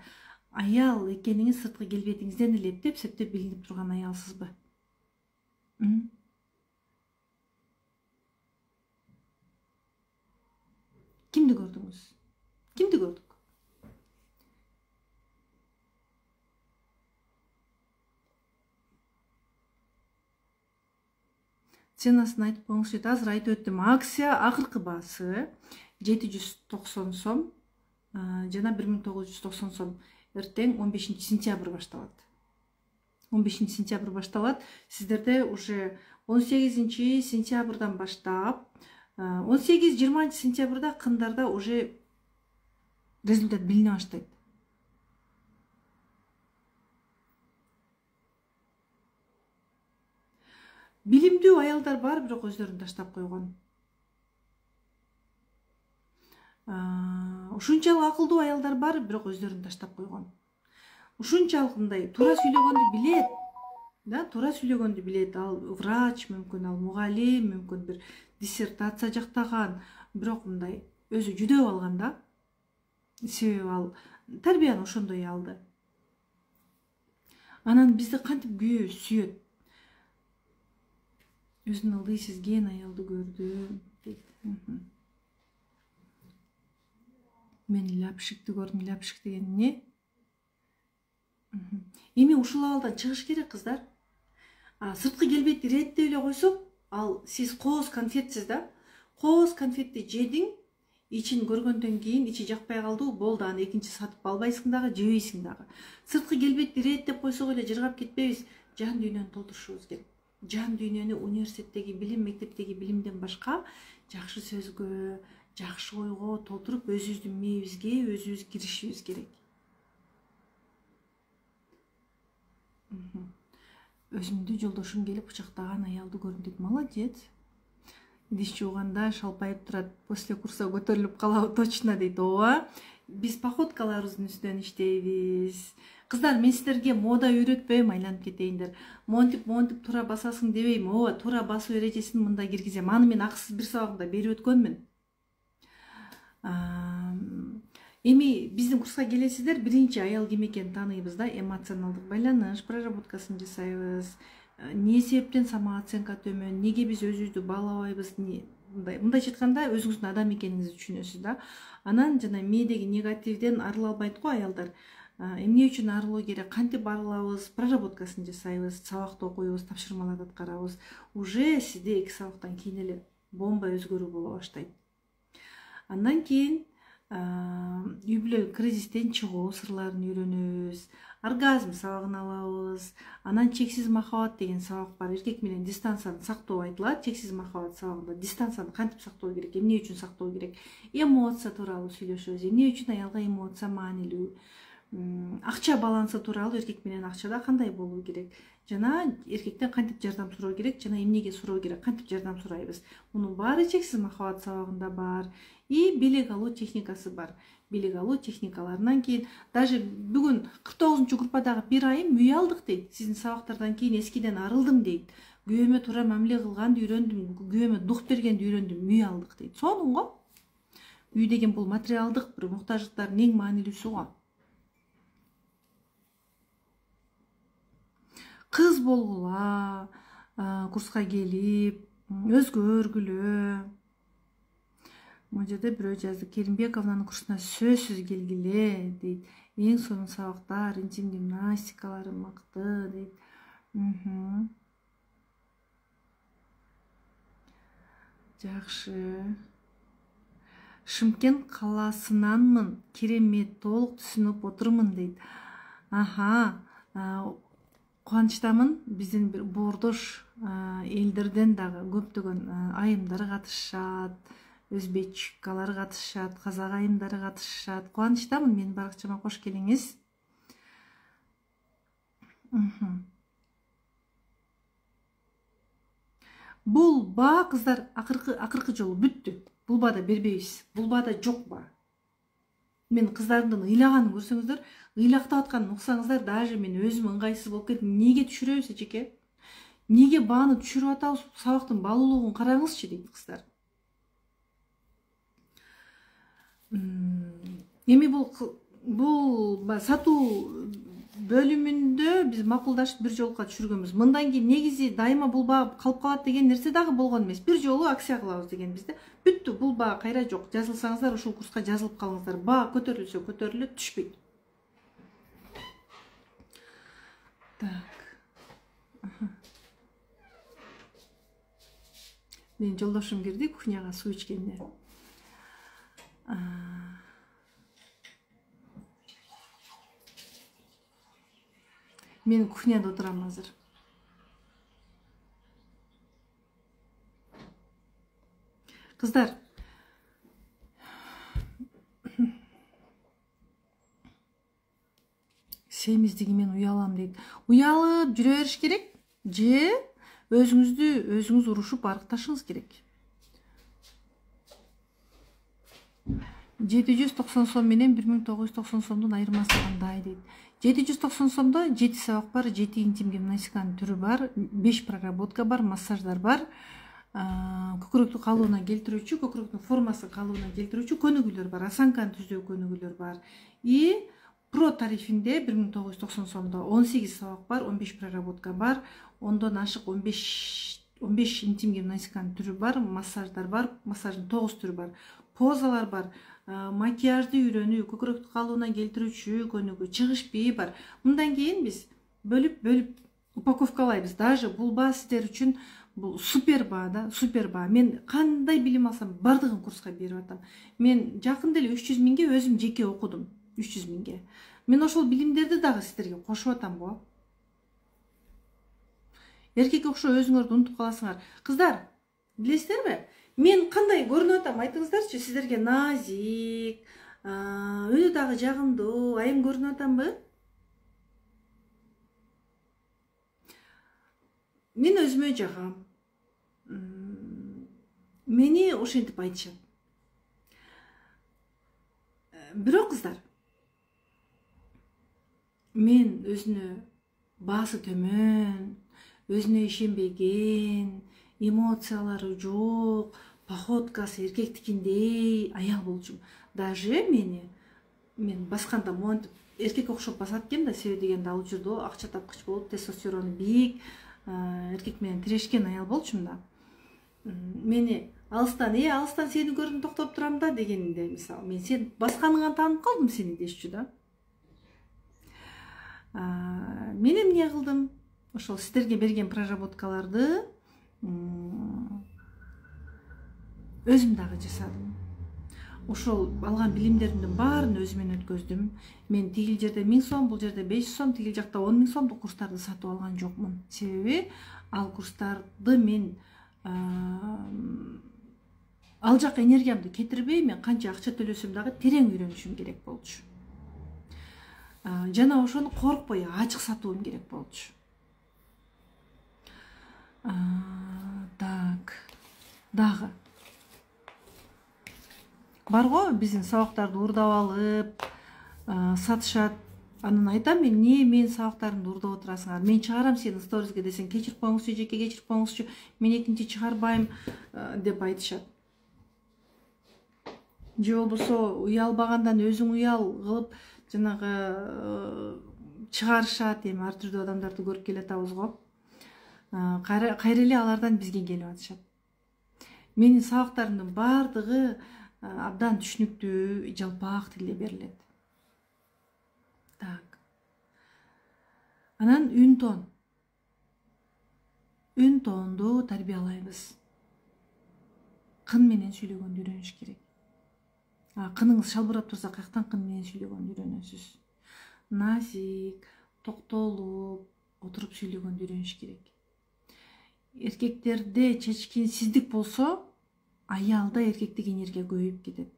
[SPEAKER 1] Аял экениңиз сырткы келбетиңизден эле эптеп билинип турган аялсызбы? Кимди көрдүңүз? Кимди көрдүк? Ценасын айтып коюңуз дейт. Азыр айтып өттүм. Акция акыркы баасы 790 сом жана 1990 сом. Эртең 15 сентябрь башталат. 15 сентябрь башталат. Сиздерде уже 18 сентябрдан баштап 18-20 сентябрда кындарда уже результат билине баштайт. Билимдүү аялдар бар, бирок өздөрүн таштап койгон. Ушунчалык акылдуу аялдар бар, бирок өздөрүн таштап койгон. Ушунчалык мындай туура сүйлөгөндү билет. Да, туура сүйлөгөндү билет. Ал врач мүмкүн, ал мугалим мүмкүн, бир диссертация жактаган, бирок мындай өзү жүдөп алган да. Себеби ал тарбияны ошондой алды. Анан бизди кантип күйөө сүйөт. Өзүнүн ылдыйсыз ген аялды көрдүм дейт. Мен ляпшикти көрдүм. Ляпшик деген эмне? Эми ушул абалдан чыгыш керек, кыздар. Сырткы келбетти иреттеп эле койсок, ал сиз кооз конфетсиз да. Кооз конфетти жедиң, ичин көргөндөн кийин ичи жакпай калды, болду, аны экинчи сатып албайсың дагы, жебейсиң дагы. Сырткы келбетти иреттеп койсок эле жыргап кетпейбиз. Жан дүйнөнү толтурушубуз керек. Жан дүйнөнү университеттеги билим, мектептеги билимден башка жакшы сөзгө, жакшы ойго толтуруп өзүбүздүн мээбизге өзүбүз киришибиз керек. Өзүмдү жолдошум келип кучактаган аялды көрдүм дейт. Молодец. Идиш жууганда шалпайып турат, после курса көтөрүлүп калабы точно дейт. Ооба. Биз походкаларыбыздын үстүнөн иштейбиз. Кыздар, мен сиздерге мода үйрөтпөйм, айланып кетейиндер. Монтип тура басасың дебейм. Ооба, тура басуу эрежесин мында киргизем. Аны мен акысыз бир сабагында берип өткөнмүн. Эми биздин курска келесиздер, биринчи аял ким экенин тааныйбыз да, эмоционалдык байланыш проработкасын жасайбыз. Эмне себептен самооценка төмөн, неге биз өзүбүздү баалабайбыз, мындайча айтканда өзүңүздүн адам экениңизди түшүнөсүз да. Анан жана мээдеги негативден арыла албайт го аялдар. Эмне үчүн арылуу керек, кантип арылабыз, проработкасын жасайбыз, сабакты окуйбуз, тапшырмаларды аткарабыз. Уже сизде 2 сабактан кийин эле бомба өзгөрүү боло баштайт. Андан кийин үй бүлө кризистен чыгуу сырларын үйрөнөбүз, оргазм сабагын алабыз. Анан чексиз махабат деген сабак бар. Эркек менен дистанцияны сактоо айтылат. Чексиз махабат сабагында дистанцияны кантип сактоо керек, эмне үчүн сактоо керек, эмоция тууралуу сүйлөшөбүз. Эмне үчүн аялга эмоция маанилүү, акча балансы тууралуу, эркек менен акчада кандай болуу керек, жана эркектен кантип жардам суроо керек, жана эмнеге суроо керек, кантип жардам сурайбыз. Мунун баары чексиз махабат сабагында бар. И белек алуу техникасы бар. Белек алуу техникаларынан кийин даже бүгүн 49-группадагы бир айым үй алдык дейт. Сиздин сабактардан кийин эскиден арылдым дейт. Күйөөмө туура мамиле кылганды үйрөндүм, күйөөмө дух бергенди үйрөндүм, үй алдык дейт. Сонун го. Үй деген бул материалдык бир муктаждыктардын эң маанилүүсү го. Кыз болгула, курска келип, өзгөргүлө. Могу жерде бирөө жазды, Керимбековнанын курсуна сөзсүз келгиле дейт. Эң сонун сабактар, интим гимнастикалары мыкты дейт. Жакшы. Шымкент каласынанмын, керемет, толук түшүнүп отурмун дейт. Кубанычтамын, биздин бир боордош элдерден дагы көптөгөн айымдар катышат, өзбекчикалар катышат, казак айымдары катышат. Кубанычтамын, менин баракчама кош келиңиз. Бул баа, кыздар, акыркы жолу бүттү. Бул баада бербейбиз. Бул баада жок баа. Мен кыздарымдын ыйлаганын көрсөңүздөр, ыйлактап атканын уксаңыздар, даже мен өзүм ыңгайсыз болуп кеттим. Неге түшүрөбүз эчеке? Неге бааны түшүрүп атабыз? Сабактын баалуулугун караңызчы дейт кыздар. Эми бул сатуу бөлүмүндө биз макулдашып бир жолука түшүргөнбүз. Мындан кийин негизи дайыма бул баа калып калат деген нерсе дагы болгон эмес. Бир жолу акция кылабыз дегенбиз да. Бүттү, бул баа кайра жок. Жазылсаңыздар, ушул курска жазылып калыңыздар. Баа көтөрүлсө көтөрүлөт, түшпөйт. Так. Менин жолдошум кирди кухняга суу ичкенде. Мен кухняда отурам азыр. Кыздар, семиздиги мен уялам дейт. Уялып жүрө бериш керек же өзүңүз урушуп арыкташыңыз керек. 790 сом менен 1990 сомдун айырмасы кандай дейт. 790 сомдо 7 сабак бар, 7 интим гимнастиканын түрү бар, 5 проработка бар, массаждар бар, көкүрөктү калыбына келтирүүчү, көкүрөктүн формасын калыбына келтирүүчү көнүгүүлөр бар, осанканы түзөө көнүгүүлөр бар. И про тарифинде 1990 сомдо 18 сабак бар, 15 проработка бар, ондон ашык 15 интим гимнастиканын түрү бар, массаждар бар, массаждын 9 түрү бар, позалар бар, макияжды үйрөнүү, көкүрөктү калыбына келтирүүчү көнүгүү, чыгыш бии бар. Мындан кийин биз бөлүп упаковкалайбыз. Даже бул баа сиздер үчүн бул супер баа да, супер баа. Мен кандай билим алсам бардыгын курска берип атам. Мен жакында эле 300 миңге өзүм жеке окудум. 300 миңге. Мен ошол билимдерди дагы сиздерге кошуп атам го. Эркек окшо өзүңөрдү унутуп каласыңар. Кыздар, билесиздерби? Мен кандай көрүнүп атам, айтыңыздарчы, сиздерге назик, үнү дагы жагымдуу, айым көрүнүп атамбы? Мен өзүмө жагам. Мени ошентип айтышат. Бирок кыздар, мен өзүнө баасы төмөн, өзүнө ишенбеген, эмоциялары жок, походкасы эркектикиндей аял болчумун. Даже мен басканда монтип эркек окшоп басат экем да, себеби дегенде ал учурда акча тапкыч болуп, тестостерону бийик, эркек менен тирешкен аял болчумун да. Мени алыстан сени көрдүм токтоп турам да дегенде, мисалы, мен сен басканыңан таанып калдым сени дешчү да. Мен эмне кылдым? Ошол сиздерге берген проработкаларды өзүм дагы жасадым. Ошол алган билимдеримдин баарын өзүмөн өткөздүм. Мен тигил жерде 1000 сом, бул жерде 500 сом, тигил жакта 10 000 сомдук курстарды сатып алган жокмун. Себеби ал курстарды мен ал жака энергиямды кетирбей, мен канча акча төлөсөм дагы терең үйрөнүшүм керек болчу. Жана ошону коркпой ачык сатуум керек болчу. Так, дагы барго биздин сабактарды урдап алып сатышат. Анан айтам мен, эмне менин сабактарымды урдап отурасыңар? Мен чыгарам сени сторизге десең, кечирип коюңузчу, жеке кечирип коюңузчу, мен экинчи чыгарбайм деп айтышат. Же болбосо уялбагандан өзүң уял кылып жанагы чыгарышат. Эми ар түрдүү адамдарды көрүп келатабыз го. Кайра эле алардан бизге келип атышат. Менин сабактарымдын баардыгы абдан түшүнүктүү, жалпак тилде берилет. Так. Анан үн тоонду тарбиялайбыз. Кын менен сүйлөгөндү үйрөнүш керек. Кыныңыз шалбырап турса, каяктан кын менен сүйлөгөндү үйрөнөсүз? Назик, токтолуп, отуруп сүйлөгөндү үйрөнүш керек. Эркектерде чечкинсиздик болсо, аялда эркектик энергия көбөйүп кетет.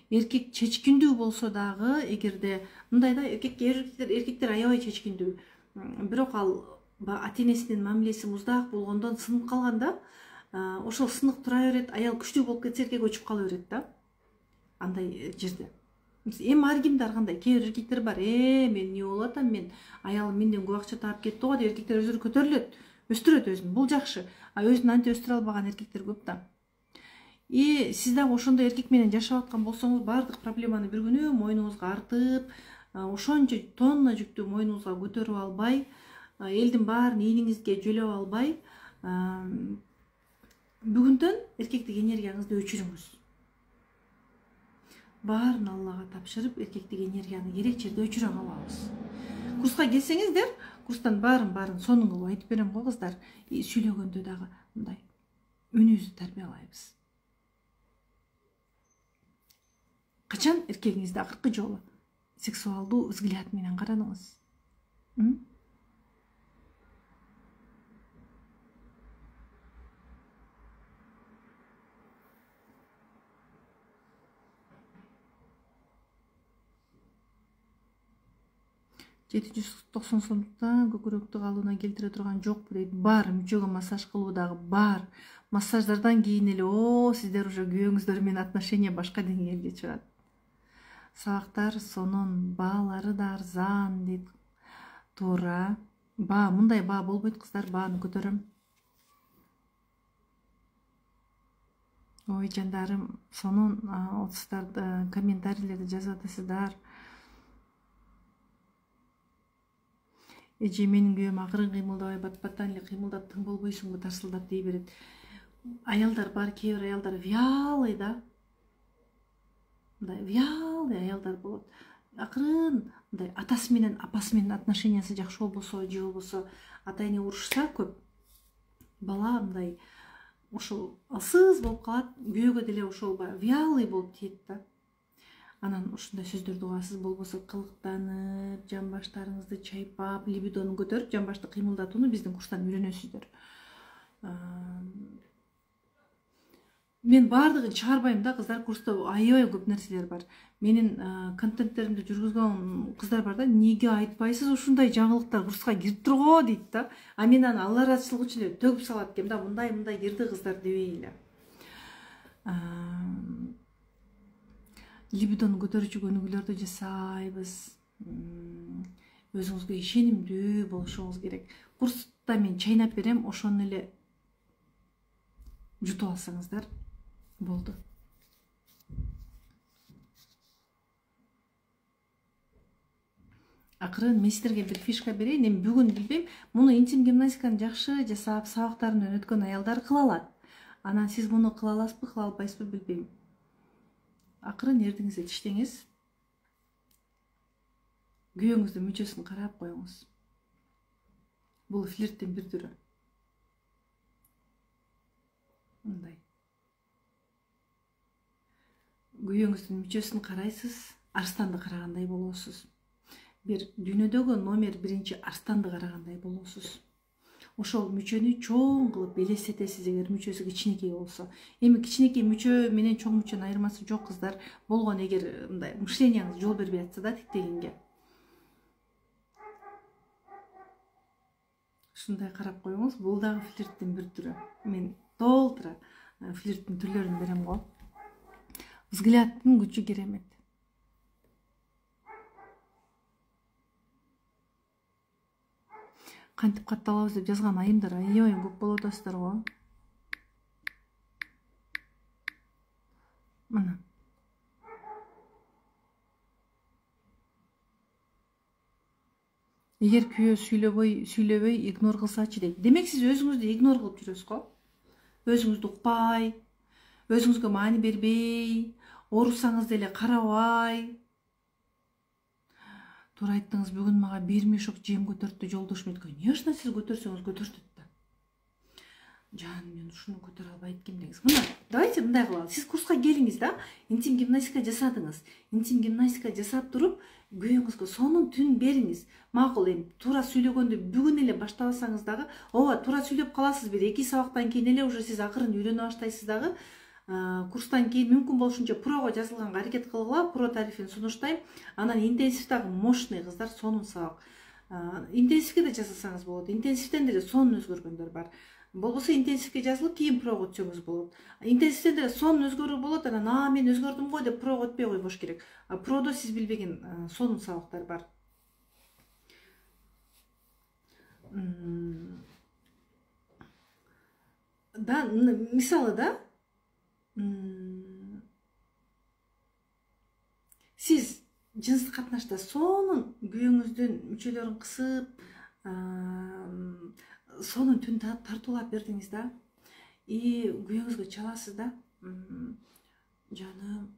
[SPEAKER 1] Эркек чечкиндүү болсо дагы, эгерде мындай да, эркектер аябай чечкиндүү. Бирок ал ата-энесинин мамилеси муздак болгондон сынып калганда, ошол сынык тура берет, аял күчтүү болуп кетсе эркек өчүп кала берет да. Андай жерде. Эми ар кимде ар кандай. Кээ бир эркектер бар, мен эмне болуп атам, мен аялым менден көп акча таап кетти го деп эркектер өздөрү көтөрүлөт, өстүрөт өзүн. Бул жакшы. Өзүн анте өстүрө албаган эркектер көп да. И сиз дагы ошондой эркек менен жашап аткан болсоңуз, баардык проблеманы бир күнү мойнуңузга артып, ошончо тонна жүктү мойнуңузга көтөрүп албай, элдин баарын ийниңизге жөлөп албай, бүгүндөн эркектик энергияңызды өчүрүңүз. Баарын Аллага тапшырып, эркектик энергияны керек жерде өчүрө калабыз. Курска келсеңиздер, курстан баарын сонун кылып айтып берем го кыздар. Сүйлөгөндө дагы мындай үнүбүздү тарбиялайбыз. Качан эркегиңизди акыркы жолу сексуалдуу взгляд менен карадыңыз? 790 сомдуктан көкүрөктү калыбына келтире турган жокпу дейт. Бар, мүчөгө массаж кылуу дагы бар. Массаждардан кийин эле сиздер уже күйөөңүздөр менен отношения башка деңгээлге чыгат. Сабактар сонун баалары да арзан дейт. Туура. Баа, мындай баа болбойт кыздар, бааны көтөрөм. Ой жандарым, сонун отуздар комментарийлерди жазып атасыздар. Эже менин күйөөм акырын кыймылдабай бат-баттан эле кыймылдап тың болбойсуңбу тарсылдап дей берет. Аялдар бар, кээ бир аялдар вялый да. Мындай вялый аялдар болот. Акырын мындай атасы менен апасы менен отношениясы жакшы болбосо, же болбосо ата эне урушса көп, бала мындай ошол алсыз болуп калат, күйөөгө деле ошол вялый болуп тиет да. Анан ушундай сөздөрдү угасыз, болбосо кылыктанып, жамбаштарыңызды чайпап, либидону көтөрүп, жамбашты кыймылдатууну биздин курстан үйрөнөсүздөр. Мен баардыгын чыгарбайм да кыздар, курста аябай көп нерселер бар. Менин контенттеримди жүргүзгөн кыздар бар да, неге айтпайсыз ушундай жаңылыктар курска кирип турго дейт да. А мен аны Алла ыраазычылыгы үчүн эле төгүп салат экем да, мындай кирди кыздар дебей эле. Либидону көтөрүүчү көнүгүүлөрдү жасайбыз. Өзүңүзгө ишенимдүү болушуңуз керек. Курста мен чайнап берем, ошону эле жутуп алсаңыздар болду. Акырын мен сиздерге бир фишка берейин. Эми бүгүн билбейм, муну интим гимнастиканы жакшы жасап, сабактарын өнөткөн аялдар кыла алат. Анан сиз муну кыла аласызбы, кыла албайсызбы билбейм. Акырын эрдиңизде иштеңиз. Күйөөңүздүн мүчөсүн карап коюңуз. Бул флирттин бир түрү. Мындай. Күйөөңүздүн мүчөсүн карайсыз, арстанды карагандай болосуз. Бир дүйнөдөгү номер 1 арстанды карагандай болосуз. Ошол мүчөнү чоң кылып элестетесиз эгер мүчөсү кичинекей болсо. Эми кичинекей мүчө менен чоң мүчөнүн айырмасы жок кыздар. Болгон эгер мындай мышлениеңиз жол бербей атса да тиктегенге. Ушундай карап коюңуз, бул дагы флирттин бир түрү. Мен толтура флирттин түрлөрүн берем го. Взглядтын күчү керемет. Кантип катталабыз деп жазган айымдар аябай көп болуп атасыздар го. Мына. Эгер күйөө сүйлөбөй игнор кылсачы дейт. Демек сиз өзүңүздү игнор кылып жүрөсүз го. Өзүңүздү укпай, өзүңүзгө маани бербей, оорусаңыз деле карабай. Туура айттыңыз, бүгүн мага бир мешок жем көтөрттү жолдошум эткөн. Конечно, сиз көтөрсөңүз көтөртөт да. Жан, мен ушуну көтөрө албайт экем деңиз. Мына, давайте мындай кылалы. Сиз курска келиңиз да, интим гимнастика жасадыңыз. Интим гимнастика жасап туруп, күйөөңүзгө сонун түн бериңиз. Макул, эми туура сүйлөгөндү бүгүн эле баштабасаңыз дагы, ооба, туура сүйлөп каласыз, бир 2 сабактан кийин эле уже сиз акырын үйрөнө баштайсыз дагы. Курстан кийин мүмкүн болушунча прого жазылганга аракет кылгыла, про тарифин сунуштайм. Анан интенсив дагы мощный кыздар, сонун сабак. Интенсивге да жазылсаңыз болот. Интенсивден деле сонун өзгөргөндөр бар. Болбосо интенсивге жазылып кийин прого өтсөңүз болот. Интенсивден деле сонун өзгөрүү болот. Анан мен өзгөрдүм го деп прого өтпөй койбош керек. Продо сиз билбеген сонун сабактар бар. Да, мисалы да, сиз жыныстык катнашта сонун күйөөңүздүн мүчөлөрүн кысып, сонун түн тартуулап бердиңиз да. И күйөөңүзгө чаласыз да. Жаным,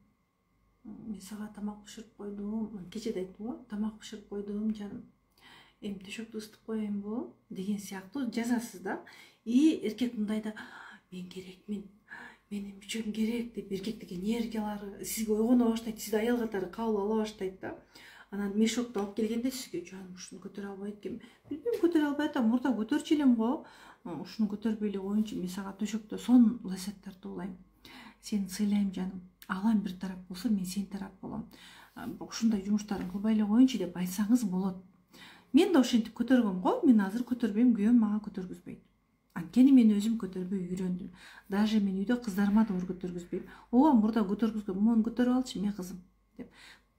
[SPEAKER 1] мен сага тамак бышырып койдум. Кечеде айттым го, тамак бышырып койдум, жаным. Эми төшөктү ысытып коеюнбу деген сыяктуу жазасыз да. И эркек мындай да, мен керекмин, менин мүчөм керек деп эркектик энергиялары сизге ойгоно баштайт, сизди аял катары кабыл ала баштайт да. Анан мешокду алып келгенде сизге, жаным, ушуну көтөрө албайт экенмин. Билбейм, көтөрө албай атам, мурда көтөрчү элем го. Ушуну көтөрбөй эле коеюнчу, мен сага төшөктө сонун лаззат тартуулайм. Сени сыйлайм, жаным. Алам бир тарап болсо, мен сен тарап болом. Ушундай жумуштарын кылбай эле коеюнчу деп айтсаңыз болот. Мен да ошентип көтөргөм го. Мен азыр көтөрбөйм, күйөөм мага көтөргүзбөйт. Анткени мен өзүм көтөрбөй үйрөндүм. Даже мен үйдө кыздарыма да көтөргүзбөйм. Ооба мурда көтөргүзгөм, мон көтөрүп алчы мен кызым деп.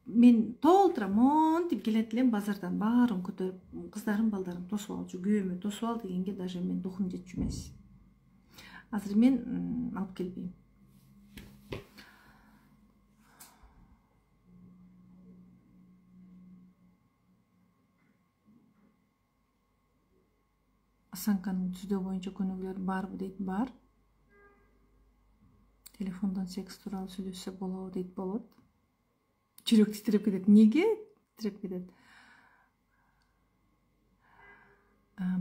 [SPEAKER 1] Мен толтура монтип келет элем базардан, баарын көтөрүп, кыздарым, балдарым тосуп алчу, күйөөмө тосуп ал дегенге даже мен духум жетчү эмес. Азыр мен алып келбейм. Асанканын түздөө боюнча көнүгүүлөр барбы дейт, бар. Телефондон секс тууралуу сүйлөшсө болобу дейт, болот. Жүрөк титиреп кетет. Неге титиреп кетет?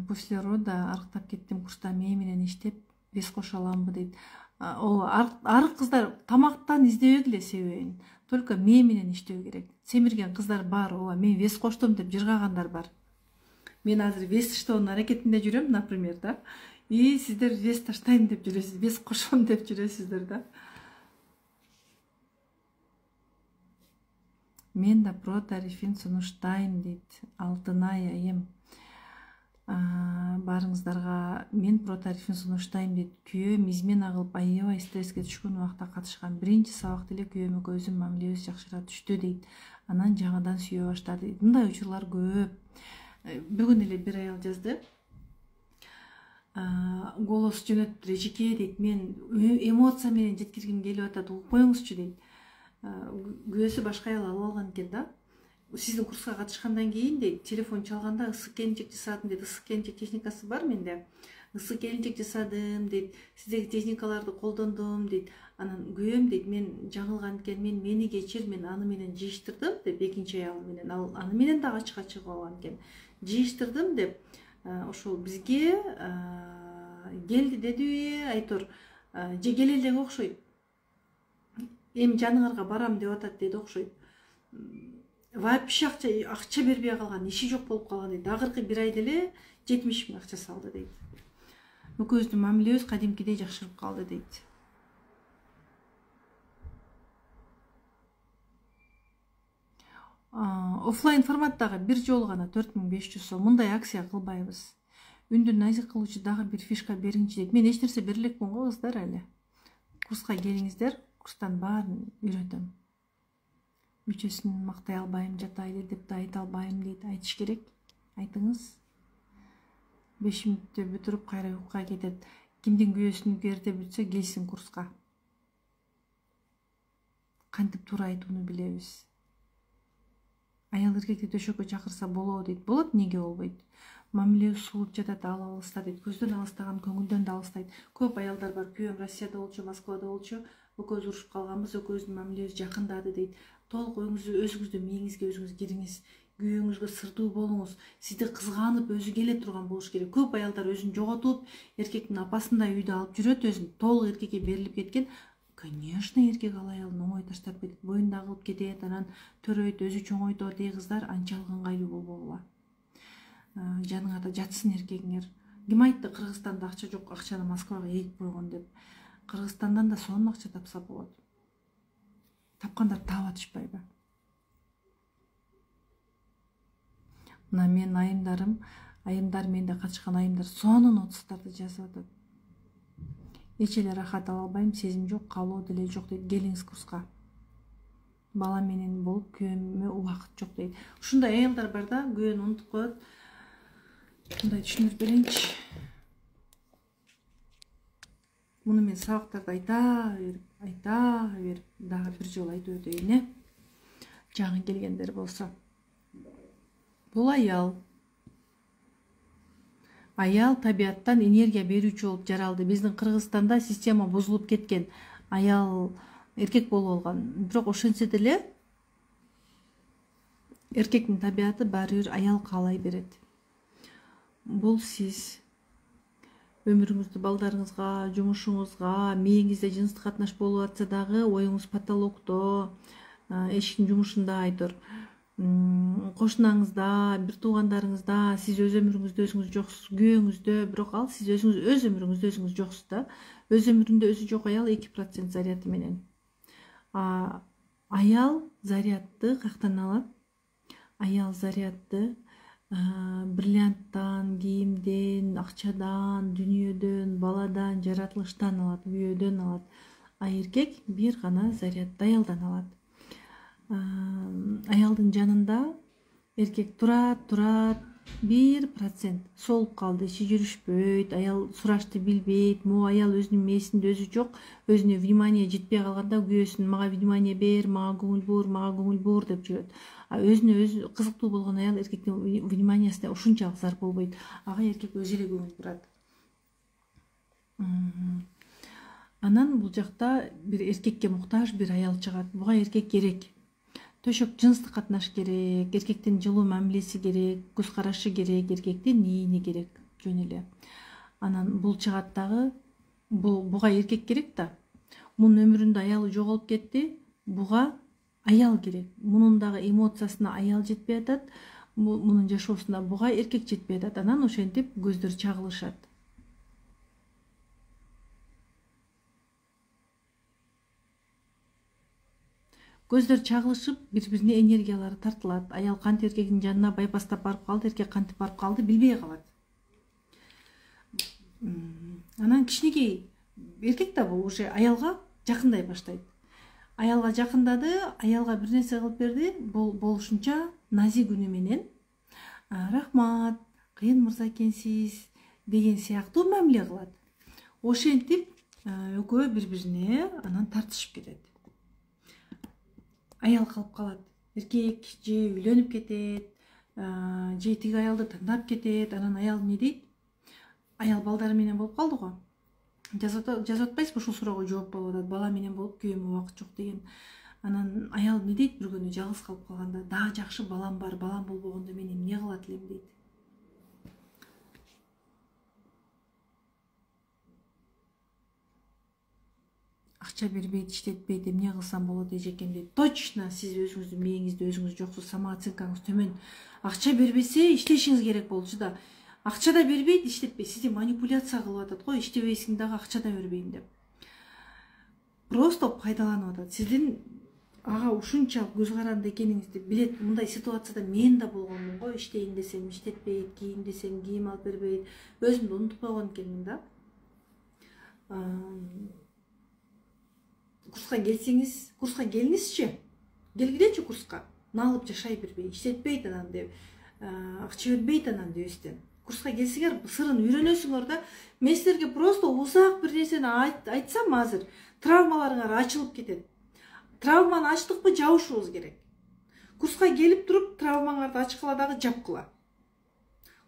[SPEAKER 1] После рода арыктап кеттим, курста мээ менен иштеп вес кошо аламбы дейт. Ооба, арык кыздар тамактан издебегиле себебин. Только мээ менен иштөө керек. Семирген кыздар бар, ооба, мен вес коштум деп жыргагандар бар. Мен азыр вес таштоонун аракетинде жүрөм, например, да. И сиздер вес таштайм деп жүрөсүз, вес кошом деп жүрөсүздөр да. Мен да про тарифин сунуштайм дейт Алтынай айым. Барыңыздарга мен про тарифин сунуштайм дейт. Күйөөм измена кылып аябай стресске түшкөн убакта катышкан. Биринчи сабакта эле күйөөмө көзүм мамилебиз жакшыра түштү дейт. Анан жаңыдан сүйө баштады дейт. Мындай учурлар көп. Бүгүн эле бир аял жазды. Голос жөнөттү эжеке дейт. Мен эмоция менен жеткиргим келип атат, угуп коюңузчу дейт. Күйөөсү башка аял алып алган экен да. Сиздин курска катышкандан кийин дейт, телефон чалганда ысык келинчек жасадым дейт. Ысык келинчек техникасы бар менде. Ысык келинчек жасадым дейт. Сиздеги техникаларды колдондум дейт. Анан күйөөм дейт, мен жаңылган экен, мени кечир, мен аны менен жыйыштырдым деп, экинчи аял менен, ал аны менен да ачыкка чыгып алган экен. Жыйыштырдым деп, ошол бизге келди дедиби, айтор, же келе элек окшойт. Эми жаныңарга барам деп атат дейт, окшойт. Вообще акча бербей калган, иши жок болуп калган дейт. Акыркы бир айда эле 70 000 акча салды дейт. Экөөбүздүн мамилебиз кадимкидей жакшырып калды дейт. Оффлайн форматтагы бир жолу гана 4500 сом. Мындай акция кылбайбыз. Үндү назик кылуучу дагы бир фишка бериңчи дейт. Мен эч нерсе бере элекмин го кыздар эле. Курска келиңиздер, курстан баарын үйрөтөм. Мүчөсүн мактай албайм, жатайлы деп да айта албайм дейт. Айтыш керек. Айтыңыз. 5 мүнөттө бүтүрүп кайра уйкуга кетет. Кимдин күйөөсүн керте бүтсө келсин курска. Кантип туура айтууну билебиз. Аял эркекти төшөккө чакырса болобу дейт. Болот, неге болбойт? Мамилебиз сулуп жатат, алыста дейт. Көздөн алыстаган көңүлдөн да алыстайт. Көп аялдар бар, күйөөм Россияда болчу, Москвада болчу. Экөөбүз урушуп калганбыз, экөөбүздүн мамилебиз жакындады дейт. Толук өзүңүздүн мээңизге өзүңүз кириңиз. Күйөөңүзгө сырдуу болуңуз. Сизди кызганып өзү келе турган болуш керек. Көп аялдар өзүн жоготуп, эркектин апасындай үйдө алып жүрөт, өзүн толук эркекке берилип кеткен. Конечно, эркек ал аялын оңой таштап кетет, боюнда кылып кетет, анан төрөйт, өзү чоңойтот. Кыздар анчалык ыңгайлуу болбогула. Жаныңарда жатсын эркегиңер. Ким айтты Кыргызстанда акча жок, акчаны Москвага эгип койгон деп. Кыргызстандан да сонун акча тапса болот. Тапкандар таап атышпайбы? Мына менин айымдар менде катышкан айымдар сонун отустарды жазып атат. Эч эле рахат ала албайм, сезим жок, каалоо деле жок дейт. Келиңиз курска. Бала менен болуп күйөөмө убакыт жок дейт. Ушундай аялдар бар да, күйөөнү унутуп коет. Мындай түшүндүрүп берейинчи. Муну мен сабактарда айта берип, дагы бир жолу айтып өтөйүн, жаңы келгендер болсо. Бул аял табияттан энергия берүүчү болуп жаралды. Биздин Кыргызстанда система бузулуп кеткен. Аял эркек болуп алган. Бирок ошентсе деле эркектин табияты баары бир аял каалай берет. Бул сиз өмүрүңүздү балдарыңызга, жумушуңузга, мээңизде жыныстык катнаш болуп атса дагы оюңуз потолокто, эшиктин жумушунда, айтор кошунаңызда, бир туугандарыңызда, сиз өз өмүрүңүздө өзүңүз жоксуз, күйөөңүздө, бирок ал сиз өз өмүрүңүздө өзүңүз жоксуз да. Өз өмүрүндө өзү жок аял 2% заряды менен. Аял зарядты каяктан алат? Аял зарядты бриллианттан, кийимден, акчадан, дүнүйөдөн, баладан, жаратылыштан алат,үйөөдөн алат. А эркек бир гана зарядды аялдан алат. Аялдын жанында эркек турат 1% солуп калды, иши жүрүшпөйт, аял сурашты билбейт, могу аял өзүнүн мээсинде өзү жок, өзүнө внимание жетпей калганда күйөөсүн мага внимание бер, мага көңүл бур деп жүрөт. А өзүнө өзү кызыктуу болгон аял эркектин вниманиясына ушунчалык зар болбойт. Ага эркек өзү эле көңүл бурат. Анан бул жакта бир эркекке муктаж бир аял чыгат. Буга эркек керек. Төшөк жыныстык катнаш керек, эркектин жылуу мамилеси керек, көз карашы керек, эркектин ээни керек, жөн эле. Анан бул чыгат дагы, буга эркек керек да. Мунун өмүрүндө аялы жоголуп кетти, буга аял керек. Мунун дагы эмоциясына аял жетпей атат, мунун жашоосуна буга эркек жетпей атат. Анан ошентип көздөр чагылышат. Көздөр чагылышып, бири-бирине энергиялары тартылат. Аял кантип эркегинин жанына байпастап барып калды, эркек кантип барып калды билбей калат. Анан кичинекей эркек да бул уже аялга жакындай баштайт. Аялга жакындады, аялга бир нерсе кылып берди, бул болушунча назик үнү менен рахмат, кыйын мырза экенсиз деген сыяктуу мамиле кылат. Ошентип экөө бири-бирине анан тартышып кетет. Аял калып калат. Эркек же үйлөнүп кетет, же тиги аялды тандап кетет. Анан аял эмне дейт? Аял балдары менен болуп калды го. Жазып атпайсызбы ушул суроого жооп болуп атат. Бала менен болуп күйөөмө убакыт жок деген. Анан аял эмне дейт? Бир күнү жалгыз калып калганда, дагы жакшы балам бар, балам болбогондо мен эмне кылат элем дейт. Акча бербейт, иштетпейт, эмне кылсам болот эжекем дейт. Точно сиз өзүңүздүн мээңизде өзүңүз жоксуз, самооценкаңыз төмөн. Акча бербесе иштешиңиз керек болчу да. Акча да бербейт, иштетпейт. Сизди манипуляция кылып атат го, иштебейсиң дагы акча да бербейм деп. Просто пайдаланып атат. Сиздин ага ушунчалык көз каранды экениңизди билет. Мындай ситуацияда мен да болгонмун го, иштейин десем иштетпейт, кийим десем кийим алып бербейт. Өзүмдү унутуп койгон экенмин да. Курска келиңизчи. Келгилечи курска. Налып жашай бербей, иштетпейт анан деп, акча бербейт анан дебестен. Курска келсеңер, сырын үйрөнөсүңөр да. Мен силерге просто узак бир нерсени айтсам азыр, травмаларыңар ачылып кетет. Травманы ачтыкпы, жабышыбыз керек. Курска келип туруп, травмаңарды ачкыла дагы жапкыла.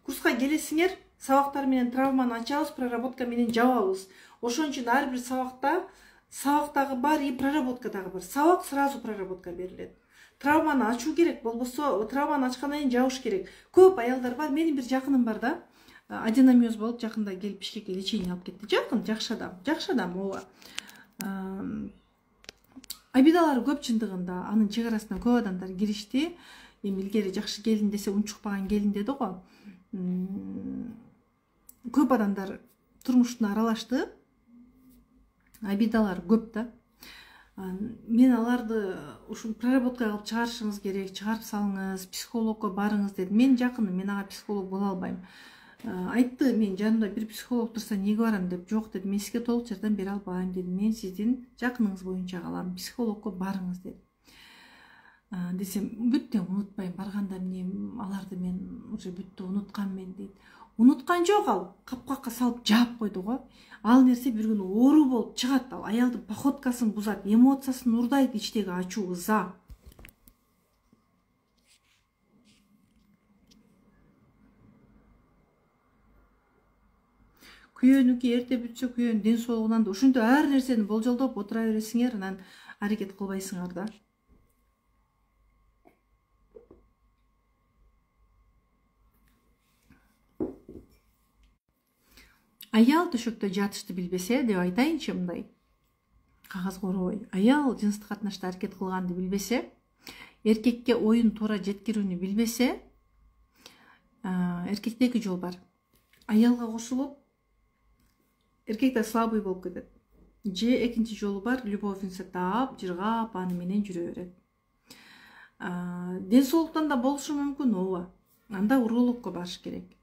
[SPEAKER 1] Курска келесиңер, сабактар менен травманы ачабыз, проработка менен жабабыз. Ошон үчүн ар бир сабактагы бар и проработкадагы бар. Сабак сразу проработка берилет. Травманы ачуу керек, болбосо травманы ачкандан кийин жабыш керек. Көп аялдар бар, менин бир жакыным бар да. Аденомиоз болуп жакында келип Бишкекке лечение алып кетти. Жакын, жакшы адам, ооба. Обидалары көп чындыгында, анын чек арасына көп адамдар киришти. Эми илгери жакшы келин десе унчукпаган келин деди го. Көп адамдар турмушуна аралашты. Обидалар көп да. Мен аларды ушул проработка кылып чыгарышыңыз керек, чыгарып салыңыз, психологко барыңыз дедим. Мен жакыным, мен ага психолог боло албайм. Айтты, мен жанымда бир психолог турса эмнеге барам деп. Жок дедим, мен сизге толук жардам бере албайм дедим. Мен сиздин жакыныңыз боюнча калам, психологко барыңыз дедим. Десем, бүттү унутпайм, барганда эмне аларды мен уже бүттү унуткам мен дейт. Унуткан жок ал, капкакка салып жаап койду го. Ал нерсе бир күнү оору болуп чыгат, ал аялдын походкасын бузат, эмоциясын урдайт, ичтеги ачуу, ыза. Күйөөнүкү эрте бүтсө күйөөнүн ден соолугунан да ушинтип ар нерсени болжолдоп отура бересиңер, анан аракет кылбайсыңар да. Аял төшөктө жатышты билбесе деп айтайынчы мындай. Кагазга оробой. Аял жыныстык катнашта аракет кылганды билбесе, эркекке оюн туура жеткирүүнү билбесе, эркекте эки жол бар. Аялга кошулуп, эркек да слабый болуп кетет. Же экинчи жолу бар, любовница таап, жыргап, аны менен жүрө берет. Ден соолуктан да болушу мүмкүн, ооба. анда урологко барыш керек,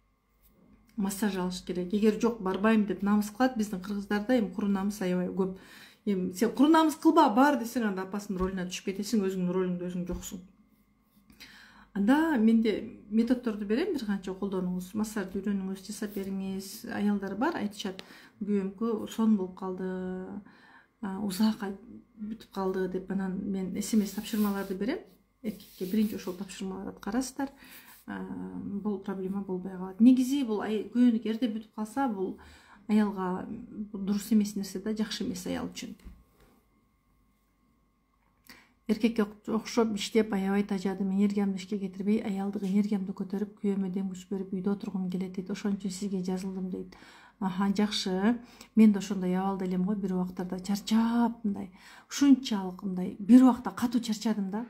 [SPEAKER 1] массаж алыш керек. Эгер жок барбайм деп намыс кылат, биздин кыргыздарда эми куру намыс аябай көп. Эми сен куру намыс кылба, бар десең, анда апасынын ролуна түшүп кетесиң, өзүңдүн ролуңда өзүң жоксуң. Анда менде методдорду берем, бир канча колдонуңуз. Массажды үйрөнүңүз, жасап бериңиз. Аялдар бар, айтышат, күйөөмкө сон болуп калды, узак бүтүп калды деп. Анан мен СМС тапшырмаларды берем. Эркекке биринчи ошол тапшырмаларды аткарасыздар. Бул проблема болбой калат. Негизи бул күйөөнүк эрте бүтүп калса, бул аялга дурус эмес нерсе да, жакшы эмес аял үчүн. Эркекке окшоп иштеп, аябай тажадым, энергиямды ишке кетирбей, аялдык энергиямды көтөрүп, күйөөмө дем күч берип, үйдө отургум келет дейт. Ошон үчүн сизге жазылдым дейт. Аха, жакшы. Мен да ошондой абалда элем го, бир убактарда чарчап, мындай, ушунчалык мындай, бир убакта катуу чарчадым да.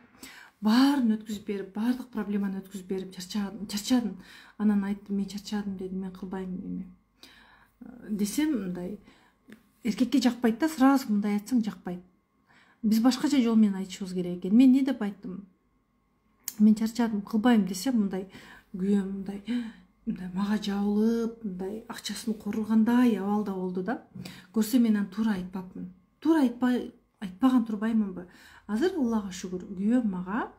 [SPEAKER 1] Баарын өткүзүп берип, баардык проблеманы өткүзүп берип чарчадым. Анан айттым, мен чарчадым дедим, мен кылбайм эми. Десем, мындай, эркекке жакпайт да, сразу мындай айтсаң жакпайт. Биз башкача жол менен айтышыбыз керек экен. Мен эмне деп айттым? Мен чарчадым, кылбайм десем, мындай күйөөм мындай мага жабылып, мындай акчасын корургандай абалда болду да. Көрсө мен анан туура айтпапмын. Туура айтпаган турбаймынбы? Азыр Аллага шүгүр, күйөөм мага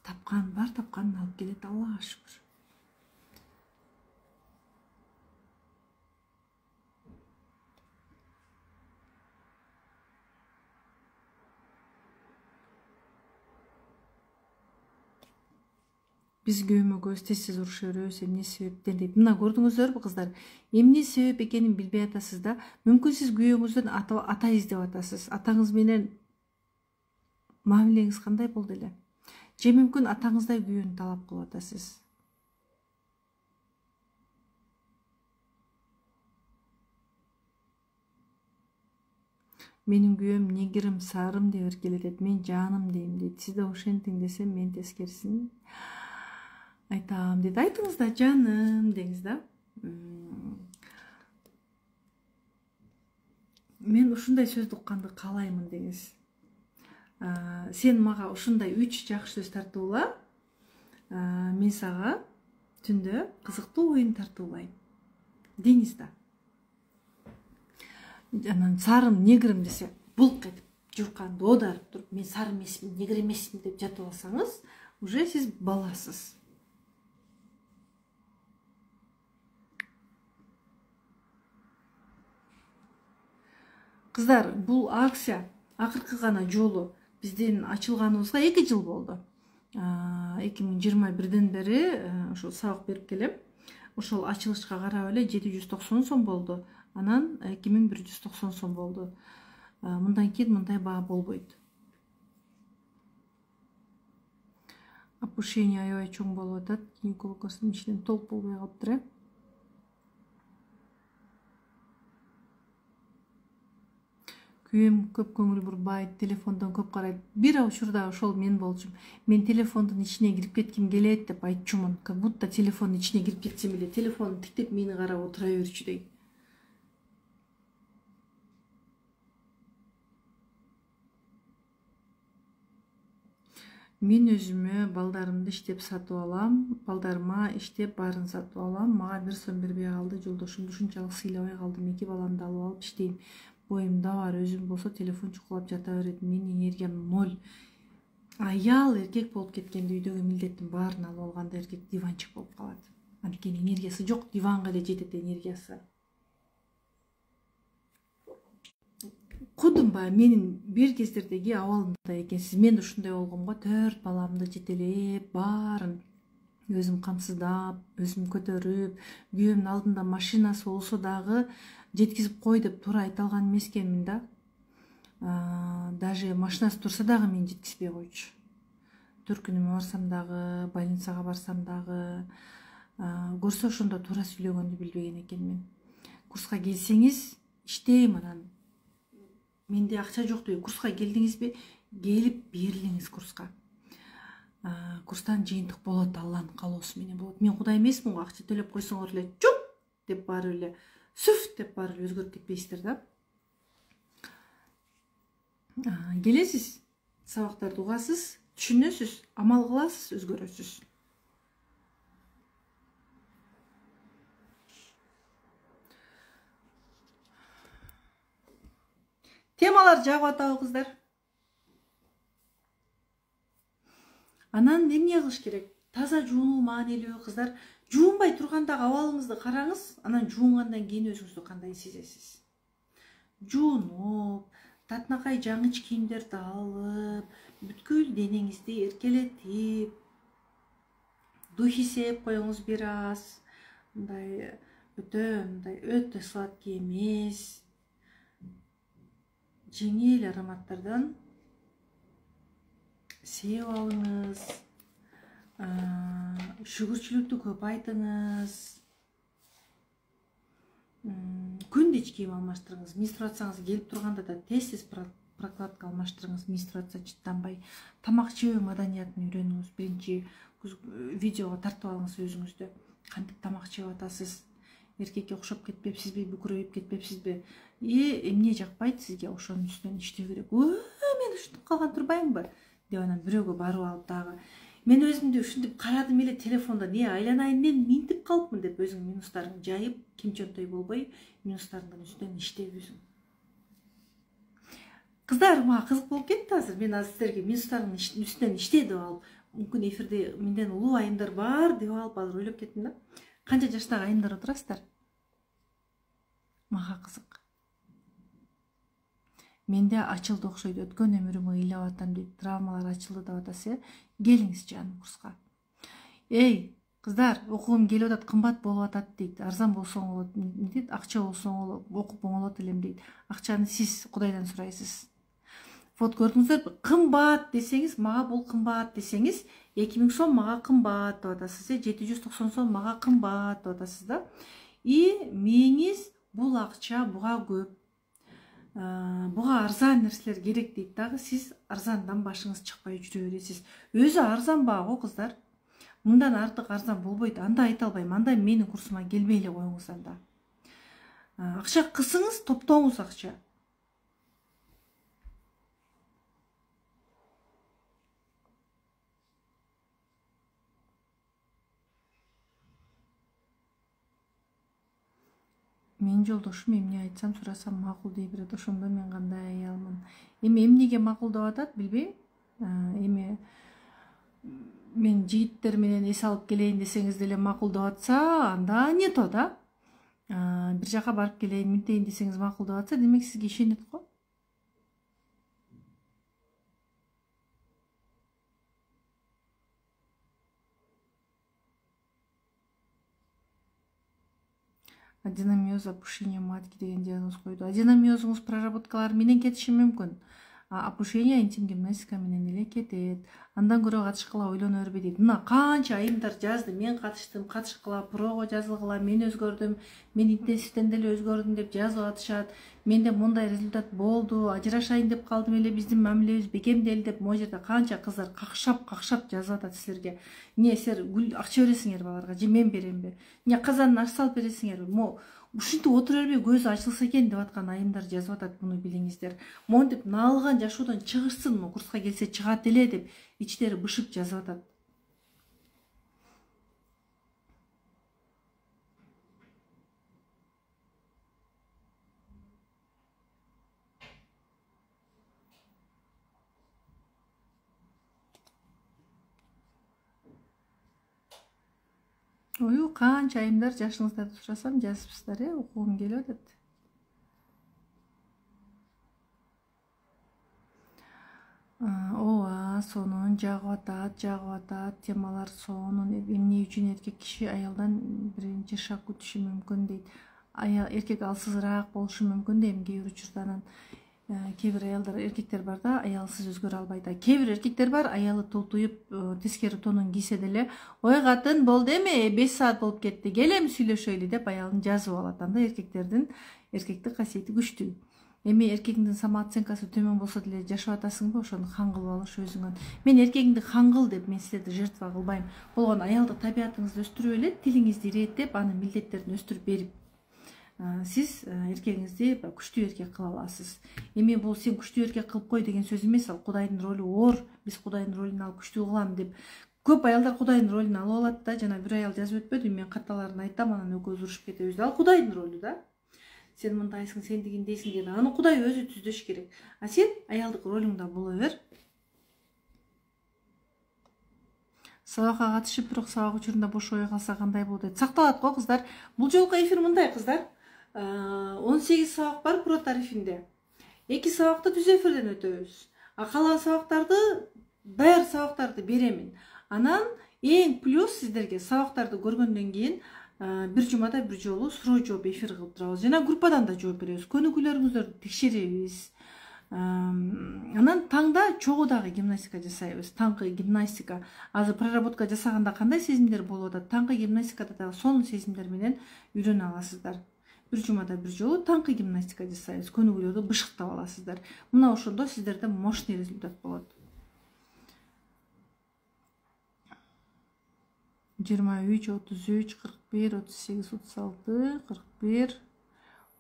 [SPEAKER 1] бар тапканын алып келет, Аллага шүгүр. Биз күйөөмө тез уруша беребиз, эмне себептен дейт. Мына көрдүңүздөрбү кыздар? Эмне себеп экенин билбей атасыз да. Мүмкүн сиз күйөөңүздөн ата издеп атасыз. Атаңыз менен мамилеңиз кандай болду эле? Же мүмкүн атаңыздай күйөөнү талап кылып атасыз. Менин күйөөм негирим, сарым деп эркелетет, мен жаным дейм дейт. Сиз да ошентиң десем, мен тескерисин айтам дейт. Айтыңыз да, жаным деңиз да. Мен ушундай сөздү укканды каалаймын деңиз. Сен мага ушундай 3 жакшы сөз тартуула, мен сага түндө кызыктуу оюн тартуулайм деңиз да. Анан сарым, негирим десе, булк этип журканды оодарып туруп, мен сары эмесмин, негир эмесмин деп жатып алсаңыз, уже сиз баласыз. Кыздар, бул акция акыркы гана жолу биздин ачылганыбызга 2 жыл болду. 2021ден бери ошол сабак берип келем. Ошол ачылышка карап эле 790 сом болду. Анан 2190 сом болду. Мындан кийин мындай баа болбойт. Опушение аябай чоң болуп атат. Гинекологдун ичинен толук болбой калыптыр. Күйөөм көп көңүл бурбайт, телефондон көп карайт. Бир учурда ошол мен болчумун. Мен телефондун ичине кирип кетким келет деп айтчумун. Как будто телефондун ичине кирип кетсем эле, телефонду тиктеп мени карап отура берчүдөй. Мен өзүмө балдарымды иштеп сатып алам, балдарыма иштеп баарын сатып алам. Мага 1 сом бербей калды, жолдошумду ушунчалык сыйлабай калдым. 2 баламды алып алып иштейм. Боюмда бар, өзүм болсо телефон чукулап жата берет. Менин энергиям 0. Аял эркек болуп кеткенде үйдөгү милдеттин баарын алып алганда эркек диванчык болуп калат. Анткени энергиясы жок, диванга эле жетет энергиясы. Кудумба менин бир кездердеги абалымда экенсиз. Мен ушундай болгом го, 4 баламды жетелеп, баарын өзүм камсыздап, өзүм көтөрүп, күйөөмдүн алдында машинасы болсо дагы жеткизип кой деп туура айта алган эмес экенмин да. Даже машинасы турса дагы мен жеткизбей койчу. Төркүнүмө барсам дагы, больницага барсам дагы, көрсө ошондо туура сүйлөгөндү билбеген экенмин. Курска келсеңиз, иштейм анан. Менде акча жок деп, курска келдиңизби? Келип берилиңиз курска. Курстан жыйынтык болот, Алланын каалоосу менен болот. Мен Кудай эмесмин го, акча төлөп койсоңор эле чуп деп барып эле, сүф деп барып эле өзгөрүп кетпейсиздер да. Келесиз, сабактарды угасыз, түшүнөсүз, амал кыласыз, өзгөрөсүз. Темалар жагып атабы кыздар? Анан эмне кылыш керек? Таза жуунуу маанилүү кыздар. Жуунбай тургандагы абалыңызды караңыз, анан жуунгандан кийин өзүңүздү кандай сезесиз? Жуунуп, татынакай жаңыч кийимдерди алып, бүткүл денеңизди эркелетип, духи сээп коюңуз бир аз. Мындай өтө сладкий эмес, жеңил ароматтардан сээп алыңыз. Шүгүрчүлүктү көп айтыңыз. Күндө ич кийим алмаштырыңыз. Менструацияңыз келип турганда да тез прокладка алмаштырыңыз. Менструация чыттанбай. Тамак жөө маданиятын үйрөнүңүз. Биринчи видеого тартып алыңыз өзүңүздү. Кантип тамак жеп атасыз? Эркекке окшоп кетпепсизби, бүкүрөйүп кетпепсизби? Эмне жакпайт сизге, ошонун үстүнөн иштөө керек. Мен ушинтип калган турбаймынбы? Деп анан бирөөгө барып алып дагы мен өзүмдү ушинтип карадым эле телефондон, айланайын мен минтип калыпмын деп өзүң минустарын жайып, кимчөнтөй болбой, минустарыңдын үстүнөн иштеп өзүң. Кыздар, мага кызык болуп кетти азыр. Мен азыр силерге минустарыңдын үстүнөн иште деп алып, мүмкүн эфирде менден улуу айымдар бар деп алып азыр ойлоп кеттим да. Канча жаштагы айымдар отурасыздар? Мага кызык. Менде ачылды окшойт, өткөн өмүрүмө ыйлап атам дейт. Травмалар ачылды деп атасыз, Келиңиз жаным курска. Кыздар, окугум келип атат, кымбат болуп атат дейт. Арзан болсоң болот дейт, акча болсоң окуп оңолот элем дейт. Акчаны сиз Кудайдан сурайсыз. Вот көрдүңүздөрбү? Кымбат десеңиз, мага бул кымбат десеңиз, 2000 сом мага кымбат деп атасыз, 790 сом мага кымбат деп атасыз да. Меңиз бул акча буга көп. Буга арзан нерселер керек дейт дагы, сиз арзандан башыңыз чыкпай жүрө бересиз. Өзү арзан баа го кыздар. Мындан артык арзан болбойт. Анда айта албайм. Анда менин курсума келбей эле коюңуз анда. Акча кысыңыз, топтоңуз акча. Мен жолдошум эмне айтсам сурасам макул дей берет. Ошондо мен кандай аялмын? Эмнеге макул деп атат билбейм. Мен жигиттер менен эс алып келейин десеңиз деле макул деп атса, анда не то да. Бир жака барып келейин, минтейин десеңиз макул деп атса, демек сизге ишенет го. Аденомиоз, опушение матки деген диагноз койду. Аденомиозуңуз проработкалар менен кетиши мүмкүн. Опушение интим гимнастика менен эле кетет. Андан көрө катышкыла ойлоно бербей дейт. Мына канча айымдар жазды, мен катыштым, катышкыла, прого жазылгыла, мен өзгөрдүм, мен интенсивден деле өзгөрдүм деп жазып атышат. Менде мындай результат болду, ажырашайын деп калдым эле, биздин мамилебиз бекемдели деп могу жерде канча кыздар какшап жазып атат силерге. Силер акча бересиңерби аларга, же мен беремби? Казанын аш салып бересиңерби? Ушинтип отура бербей көзү ачылса экен деп аткан айымдар жазып атат, буну билиңиздер. Монтип наалган жашоодон чыгышсын, курска келсе чыгат эле деп ичтери бышып жазып атат. Канча айымдар жашыңыздарды сурасам жазыпсыздар, окугум келип атат. Ооба, сонун жагып атат, темалар сонун. Эмне үчүн эркек киши аялдан биринчи шаг күтүшү мүмкүн дейт. Эркек алсызыраак болушу мүмкүн дейм кээ бир учурда. Анан кээ бир аялдар, эркектер бар да, аялсыз өзгөрө албайт. Кээ бир эркектер бар, аялы тултуюп, тескери тонун кийсе деле, ой катын болду эми, 5 саат болуп кетти, кел эми сүйлөшөлү деп аялын жазып алат. Анда эркектик касиети күчтүү. Эми эркегиңдин самооценкасы төмөн болсо деле жашап атасыңбы, ошону хан кылып алыш өзүңөн. Мен эркегиңди хан кыл деп мен силерди жертва кылбайм. Болгону аялдык табиятыңызды өстүрүп эле, тилиңизди иреттеп, анын милдеттерин өстүрүп берип, сиз эркегиңизди күчтүү эркек кыла аласыз. Эми бул сен күчтүү эркек кылып кой деген сөз эмес. Ал Кудайдын ролу оор. Биз Кудайдын ролун алып күчтүү кылам деп көп аялдар Кудайдын ролун алып алат да. Жана бир аял жазып өтпөдү, мен каталарын айтам, анан экөөбүз урушуп кетебиз. Ал Кудайдын ролу да. Сен мындайсың, сен дегендейсиң деп. Аны Кудай өзү түздөш керек. А сен аялдык ролуңда боло бер. Сабакка катышып, бирок сабак учурунда бошобой калса кандай болот дейт. Сакталат го кыздар. Бул жолку эфир мындай кыздар. 18 сабак бар Pro тарифинде. 2 сабакты түз эфирден өтөбүз. Калган сабактарды, даяр сабактарды беремин. Анан эң плюс сиздерге сабактарды көргөндөн кийин бир жумада бир жолу суроо жооп эфир кылып турабыз. Жана группадан да жооп беребиз. Көнүгүүлөрүңүздөрдү текшеребиз. Анан таңда чогуу дагы гимнастика жасайбыз. Таңкы гимнастика. Азыр проработка жасаганда кандай сезимдер болуп атат? Таңкы гимнастикада дагы сонун сезимдер менен үйрөнө аласыздар. Бир жумада бир жолу таңкы гимнастика жасайбыз. Көнүгүүлөрдү бышыктап аласыздар. Мына ошондо сиздерде мощный результат болот. 23, 33, 41, 38, 36, 41,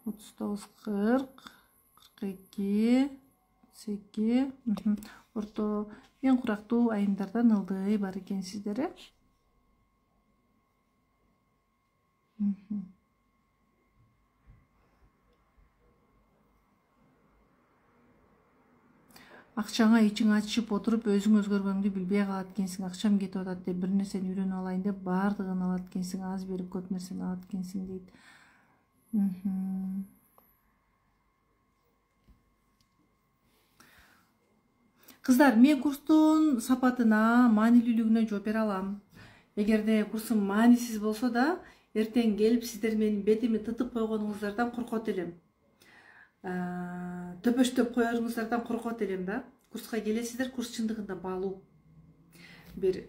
[SPEAKER 1] 39, 40, 42, 32. Орто эң курактуу айымдардан ылдый бар экен сиздер. Акчаңа ичиң ачышып отуруп өзүң өзгөргөңдү билбей калат экенсиң. Акчам кетип атат деп бир нерсени үйрөнүп алайын деп баардыгын алат экенсиң. Аз берип көп нерсени алат экенсиң дейт. Кыздар, мен курстун сапатына, маанилүүлүгүнө жооп бере алам. Эгерде курсум маанисиз болсо да, эртең келип сиздер менин бетими тытып койгонуңуздардан коркот элем. Төпөштөп коеруңуздардан коркот элем да. Курска келесиздер, курс чындыгында баалуу. Бир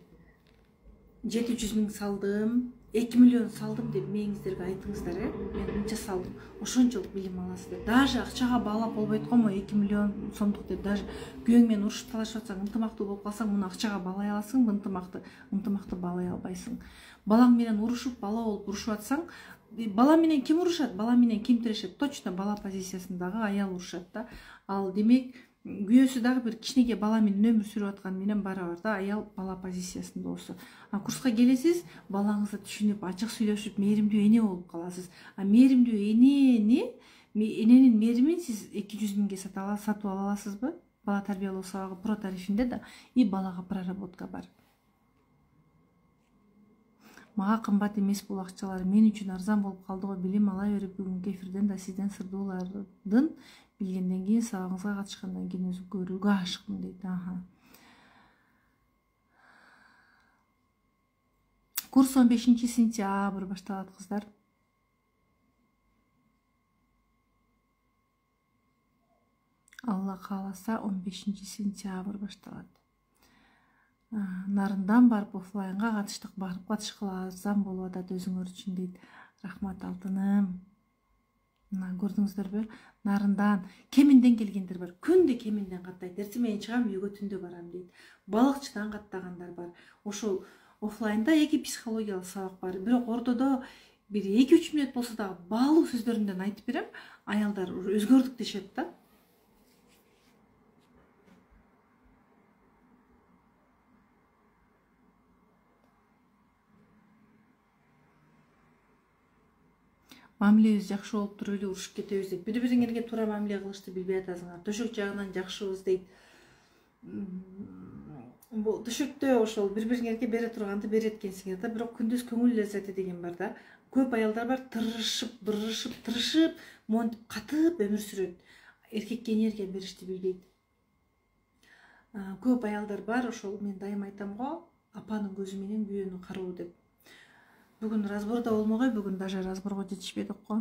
[SPEAKER 1] 700 000 салдым, 2 миллион салдым деп мээңиздерге айтыңыздар, мен мынча салдым. Ошончолук билим аласыздар. Даже акчага баалап болбойт го, 2 миллион сомдук деп даже күйөөң менен урушуп талашып атсаң, ынтымактуу болуп калсаң, муну акчага баалай аласың, ынтымакты баалай албайсың. Балаң менен урушуп, бала болуп урушуп атсаң, бала менен ким урушат, бала менен ким тирешет? Точно бала позициясындагы аял урушат да. Ал демек күйөөсү дагы бир кичинекей бала менен өмүр сүрүп аткан менен барабар да, аял бала позициясында болсо. Курска келесиз, балаңызды түшүнүп, ачык сүйлөшүп, мээримдүү эне болуп каласыз. Мээримдүү эненин мээримин сиз 200 000 сатып ала аласызбы? Бала тарбиялоо сабагы Pro тарифинде да и балага проработка бар. Мага кымбат эмес бул акчалар, мен үчүн арзан болуп калды го. Билим ала берип, бүгүнкү эфирден да сизден сырдуулардын билгенден кийин, сабагыңызга катышкандан кийин өзү көрүүгө ашыкмын дейт. Курс 15 сентябрь башталат кыздар. Алла кааласа 15 сентябрь башталат. Нарындан барып офлайнга катыштык, барып катышкыла арзан болуп атат өзүңөр үчүн дейт. Рахмат алтыным. Мына көрдүңүздөрбү? Нарындан Кеминден келгендер бар. Күндө Кеминден каттайт. Эртең менен чыгам, үйгө түндө барам дейт. Балыкчыдан каттагандар бар. Ошол офлайнда 2 психологиялык сабак бар. Бирок ортодо бир 2-3 мүнөт болсо дагы баалуу сөздөрүндөн айтып берем. Аялдар өзгөрдүк дешет да. Мамилебиз жакшы болуп туруп эле урушуп кетебиз дейт. Бири-бириңерге туура мамиле кылышты билбей атасыңар. Төшөк жагынан жакшыбыз дейт. Бул төшөктө ошол бири-бириңерге бере турганды берет экенсиңер да, бирок күндүз көңүл леззати деген бар да. Көп аялдар бар, тырышып, монтип катып өмүр сүрөт. Эркекке энергия беришти билбейт. Көп аялдар бар, ошол мен дайым айтам го, апанын көзү менен күйөөнү кароо деп. Бүгүн разборда болмогой, бүгүн даже разборго жетишпедик го.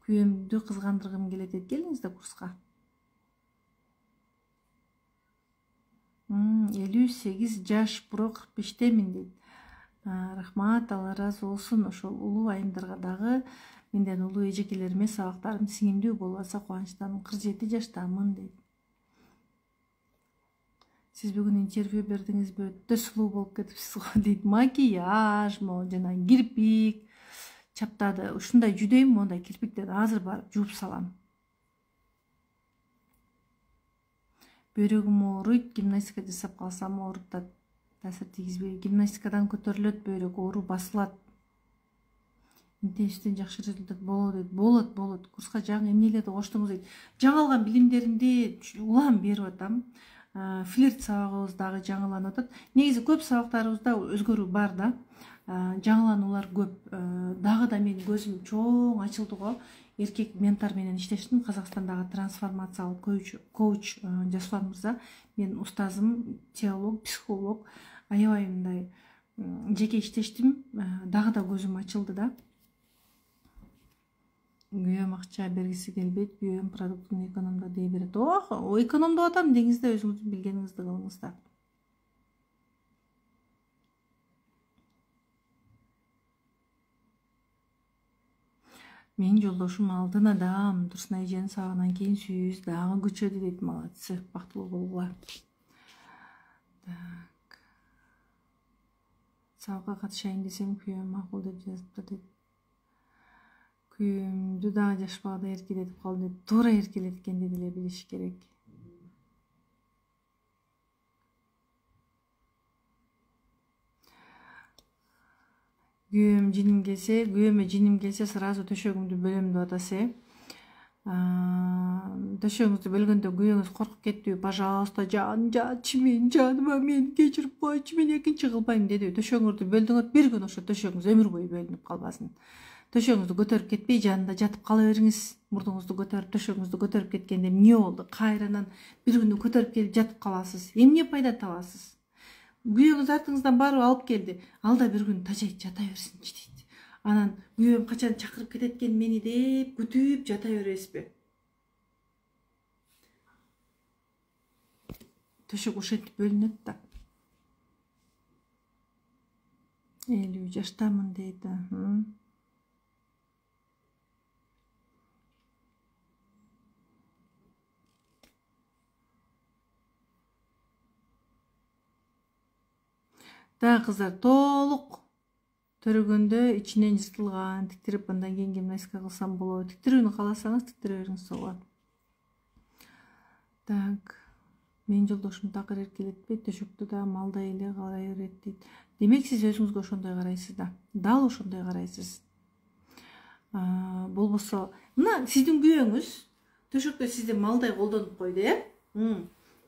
[SPEAKER 1] Күйөөмдү кызгандыргым келет дейт. Келиңиздер курска. 58 жаш, Pro 45-темин дейт. Рахмат, Алла разы болсун. Ошол улуу айымдарга дагы менден улуу эжекелериме сабактарым сиңимдүү болуп атса кубанычтамын. 47 жаштамын дейт. Сиз бүгүн интервью бердиңизби? Өтө сулуу болуп кетипсиз го дейт. Макияж, жана кирпик, чаптады. Ушундай жүйдөйм, мондай кирпиктерди азыр барып жууп салам. Бөйрөгүм ооруйт, гимнастика жасап калсам ооруп да таасир тийгизбейт. Гимнастикадан көтөрүлөт бөйрөк, оору басылат. Интенсивден жакшы результат болот дейт. Болот. Курска жаңы эмнелерди коштуңуз дейт. Жаңы алган билимдеримди улам берип атам. Флирт сабагыбыз дагы жаңыланып атат. Негизи көп сабактарыбызда өзгөрүү бар да. Жаңылануулар көп. Дагы да менин көзүм чоң ачылды го. Эркек ментор менен иштештим. Казакстандагы трансформациялык коуч Жасулан мырза. Менин устазым, теолог, психолог. Аябай мындай жеке иштештим. Дагы да көзүм ачылды да. Күйөөм акча бергиси келбейт, күйөөм продуктун экономдо дей берет. О, экономдоп атам деңиз да, өзүңүздүн билгениңизди кылыңыз да. Менин жолдошум алдын адам, Турсунай эженин сабагынан кийин сүйүүбүз дагы күчөдү дейт. Молодцы, бактылуу болгула. Так. Сабакка катышайын десем, күйөөм макул деп жазыпты дейт. Күйөөмдү дагы жаш балада эркелетип калдым дейт. Туура эркелеткенди деле билиш керек. Күйөөмө жиним келсе сразу төшөгүмдү бөлөм деп атасы. Төшөгүңүздү бөлгөндө күйөөңүз коркуп кеттиби? Пожалуйста, жаныма мени кечирип койчу, мен экинчи кылбайм дедиби? Төшөгүңүздү бөлдүңөт, бир күн ошо төшөгүңүз өмүр бою бөлүнүп калбасын. Төшөгүңүздү көтөрүп кетпей, жанында жатып кала бериңиз. Мурдуңузду көтөрүп, төшөгүңүздү көтөрүп кеткенде эмне болду? Кайрадан бир күнү көтөрүп келип жатып каласыз. Эмне пайда табасыз? Күйөөңүз артыңыздан барып алып келди. Алда бир күн тажайт жата берсинчи дейт. Анан күйөөм качан чакырып кетет экен мени деп күтүп жата бересизби? Төшөк ошентип бөлүнөт да. 50 жаштамын дейт. Да, кыздар, толук төрөгөндө ичинен жыртылган, тиктирип андан кийин гимнастика кылсам болот. Тиктирүүнү кааласаңыз тиктире бериңиз болот. Так. Менин жолдошум такыр эркелетпейт, төшөктү да малдай эле калай берет дейт. Демек сиз өзүңүзгө ошондой карайсыз да. Дал ошондой карайсыз. Болбосо, мына сиздин күйөөңүз төшөктө сизди малдай колдонуп койду,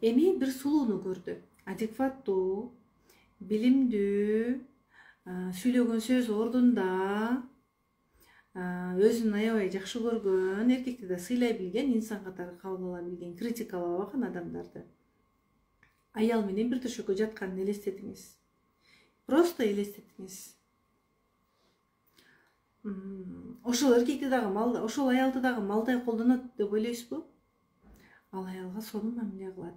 [SPEAKER 1] эми бир сулууну көрдү. Адекваттуу, билимдүү, сүйлөгөн сөз ордунда, өзүн аябай жакшы көргөн, эркекти да сыйлай билген, инсан катары кабыл ала билген, критикалабаган адамдарды. Аял менен бир төшөккө жатканын элестетиңиз. Просто элестетиңиз. Ошол эркекти дагы малдай, ошол аялды дагы малдай колдонот деп ойлойсузбу? Ал аялга сонун мамиле кылат.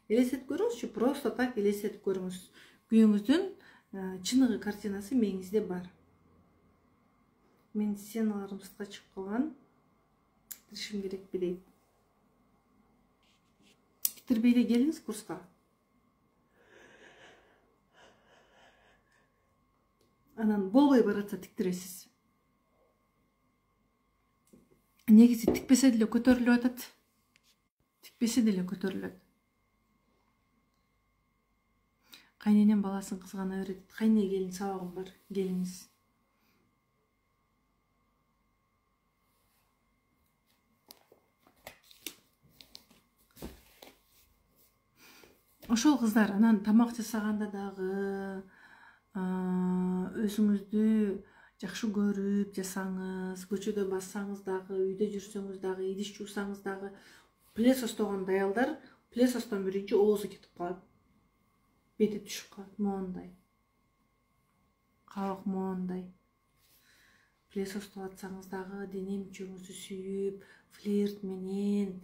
[SPEAKER 1] Элестетип көрүңүзчү, просто так элестетип көрүңүз. Күйөөңүздүн чыныгы картинасы мээңизде бар. Мен сценаларым сыртка чыгып калган. Тиктиришим керекпи дейт. Тиктирбей эле келиңиз курска. Анан болбой баратса тиктиресиз. Негизи тикпесе деле көтөрүлүп атат. Тикпесе деле көтөрүлөт. Кайненем баласын кызгана берет. Кайне келин сабагым бар, келиңиз. Ошол кыздар анан тамак жасаганда дагы өзүңүздү жакшы көрүп жасаңыз, көчөдө бассаңыз дагы, үйдө жүрсөңүз дагы, идиш жуусаңыз дагы, плесостогон аялдар плесостон биринчи оозу кетип калат. Бети түшүп калат, моундай. Кабак моундай. Плесостоп атсаңыз дагы дене мүчөңүздү сүйүп, флирт менен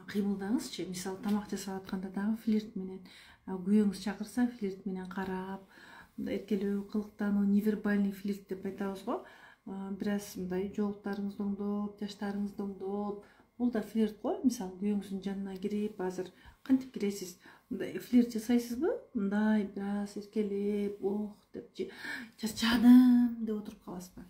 [SPEAKER 1] кыймылдаңызчы. Мисалы, тамак жасап атканда дагы флирт менен, күйөөңүз чакырса флирт менен карап, эркелөө, кылыктануу, невербальный флирт деп айтабыз го. Бир аз мындай жооптарыңызды оңдоп, жаштарыңызды оңдоп, бул да флирт го. Мисалы күйөөңүздүн жанына кирип, азыр кантип киресиз? Мындай флирт жасайсызбы? Мындай бир аз эркелеп, ох деп, чарчадым деп отуруп каласызбы?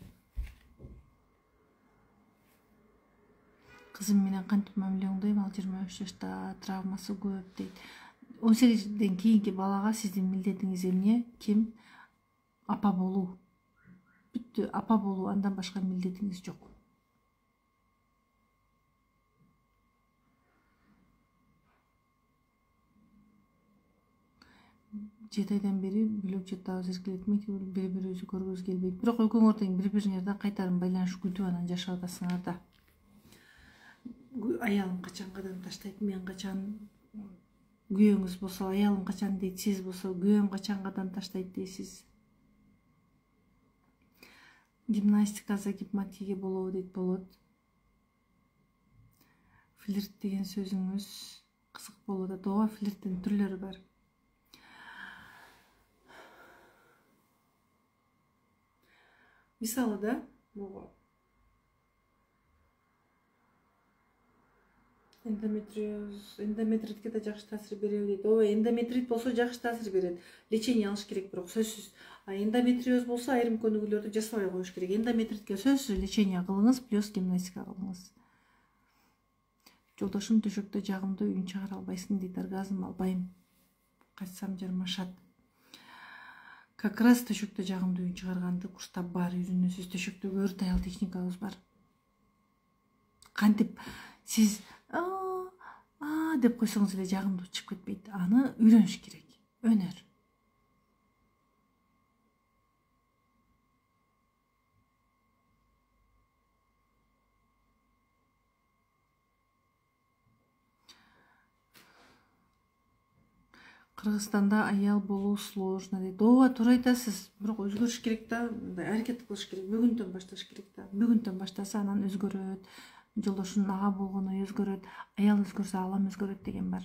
[SPEAKER 1] Кызым менен кантип мамиле оңдойм, ал 23 жашта, травмасы көп дейт. 18-ден кийинки балага сиздин милдетиңиз эмне? Ким? Апа болуу. Бүттү, апа болуу, андан башка милдетиңиз жок. Жети айдан бери бөлөк жатабыз, эркелетмей бири-бирибизди көргүбүз келбейт. Бирок экөөңөр тең бири-бириңерден кайтарым байланыш күтүп анан жашап атасыңар да. Аялым качан кадам таштайт, мен качан, күйөөңүз болсо аялым качан дейт, сиз болсо күйөөм качан кадам таштайт дейсиз. Гимнастика за гипматиге болобу дейт, болот. Флирт деген сөзүңүз кызык болуп атат. Ооба, флирттин түрлөрү бар. Мисалы да, эндометритке да жакшы таасир береби дейт. Ооба, эндометрит болсо жакшы таасир берет. Лечение алыш керек, бирок сөзсүз. Эндометриоз болсо айрым көнүгүүлөрдү жасабай коюш керек. Эндометритке сөзсүз лечение кылыңыз, плюс гимнастика кылыңыз. Жолдошум төшөктө жагымдуу үн чыгара албайсың дейт, оргазм албайм. Качсам жармашат. Как раз төшөктө жагымдуу үн чыгарганды курста бар, үйрөнөсүз. Төшөктө өрт аял техникабыз бар. Кантип сиз деп койсоңуз эле жагымдуу чыгып кетпейт. Аны үйрөнүш керек. Өнөр. Кыргызстанда аял болуу сложно дейт. Ооба, туура айтасыз. Бирок өзгөрүш керек да, аракет кылыш керек. Бүгүндөн башташ керек да. Бүгүндөн баштаса анан өзгөрөт. Жолдошунун ага болгону өзгөрөт. Аял өзгөрсө алам өзгөрөт деген бар.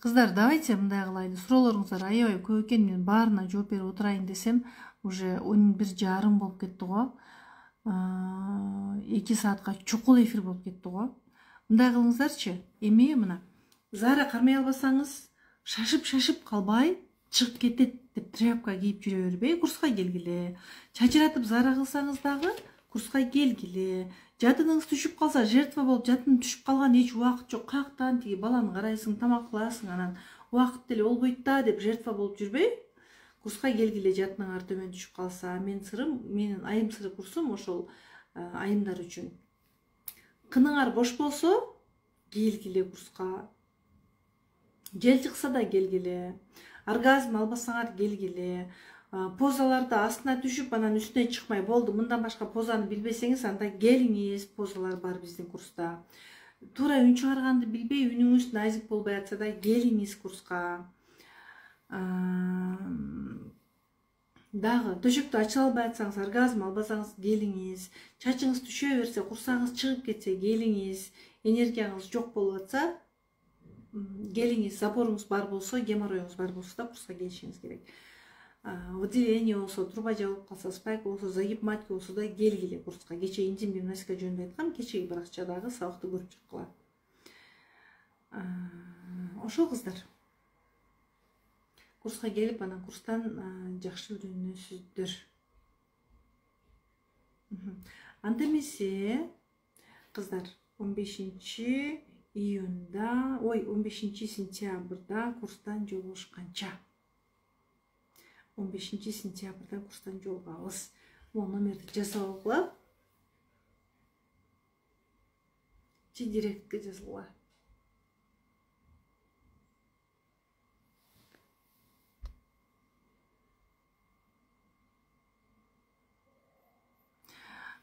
[SPEAKER 1] Кыздар, давайте мындай кылайлы. Суроолоруңуздар аябай көп экен. Мен баарына жооп берип отурайын десем, уже 11:30 болуп кетти го. 2 саатка чукул эфир болуп кетти го. Мындай кылыңыздарчы. Эми мына Зара кармай албасаңыз, шашып калбай чыгып кетет деп тряпка кийип жүрө бербей, курска келгиле. Чачыратып Зара кылсаңыз дагы курска келгиле. Жадыңыз түшүп калса, жертва болуп жадың түшүп калган эч убакыт жок. Каяктан тиги баланы карайсың, тамак кыласың, анан убакыт деле болбойт да деп жертва болуп жүрбөй, курска келгиле. Жадыңар төмөн түшүп калса, менин айым сыры курсум ошол айымдар үчүн. Кыныңар бош болсо, келгиле курска. Жел чыкса да келгиле. Оргазм албасаңар келгиле. Позаларды астына түшүп, анан үстүнө чыкмай болду, мындан башка позаны билбесеңиз, анда келиңиз. Позалар бар биздин курста. Туура үн чыгарганды билбей, үнүңүз назик болбой атса да келиңиз курска. Дагы төшөктү ача албай атсаңыз, оргазм албасаңыз келиңиз. Чачыңыз түшө берсе, курсагыңыз чыгып кетсе келиңиз. Энергияңыз жок болуп атса келиңиз. Запоруңуз бар болсо, геморроюңуз бар болсо да курска келишиңиз керек. Выделение болсо, труба жабылып калса, спайк болсо, загипматика болсо да келгиле курска. Кече интим гимнастика жөнүндө айткам, кечеги баракчадагы сабакты көрүп чыккыла. Ошол кыздар. Курска келип, анан курстан жакшы үйрөнөсүздөр. Анда эмесе, кыздар, 15 сентябрда курстан жолугушканча. 15 сентябрда курстан жолугабыз. Могу номерди жазып алгыла. Же директке жазгыла.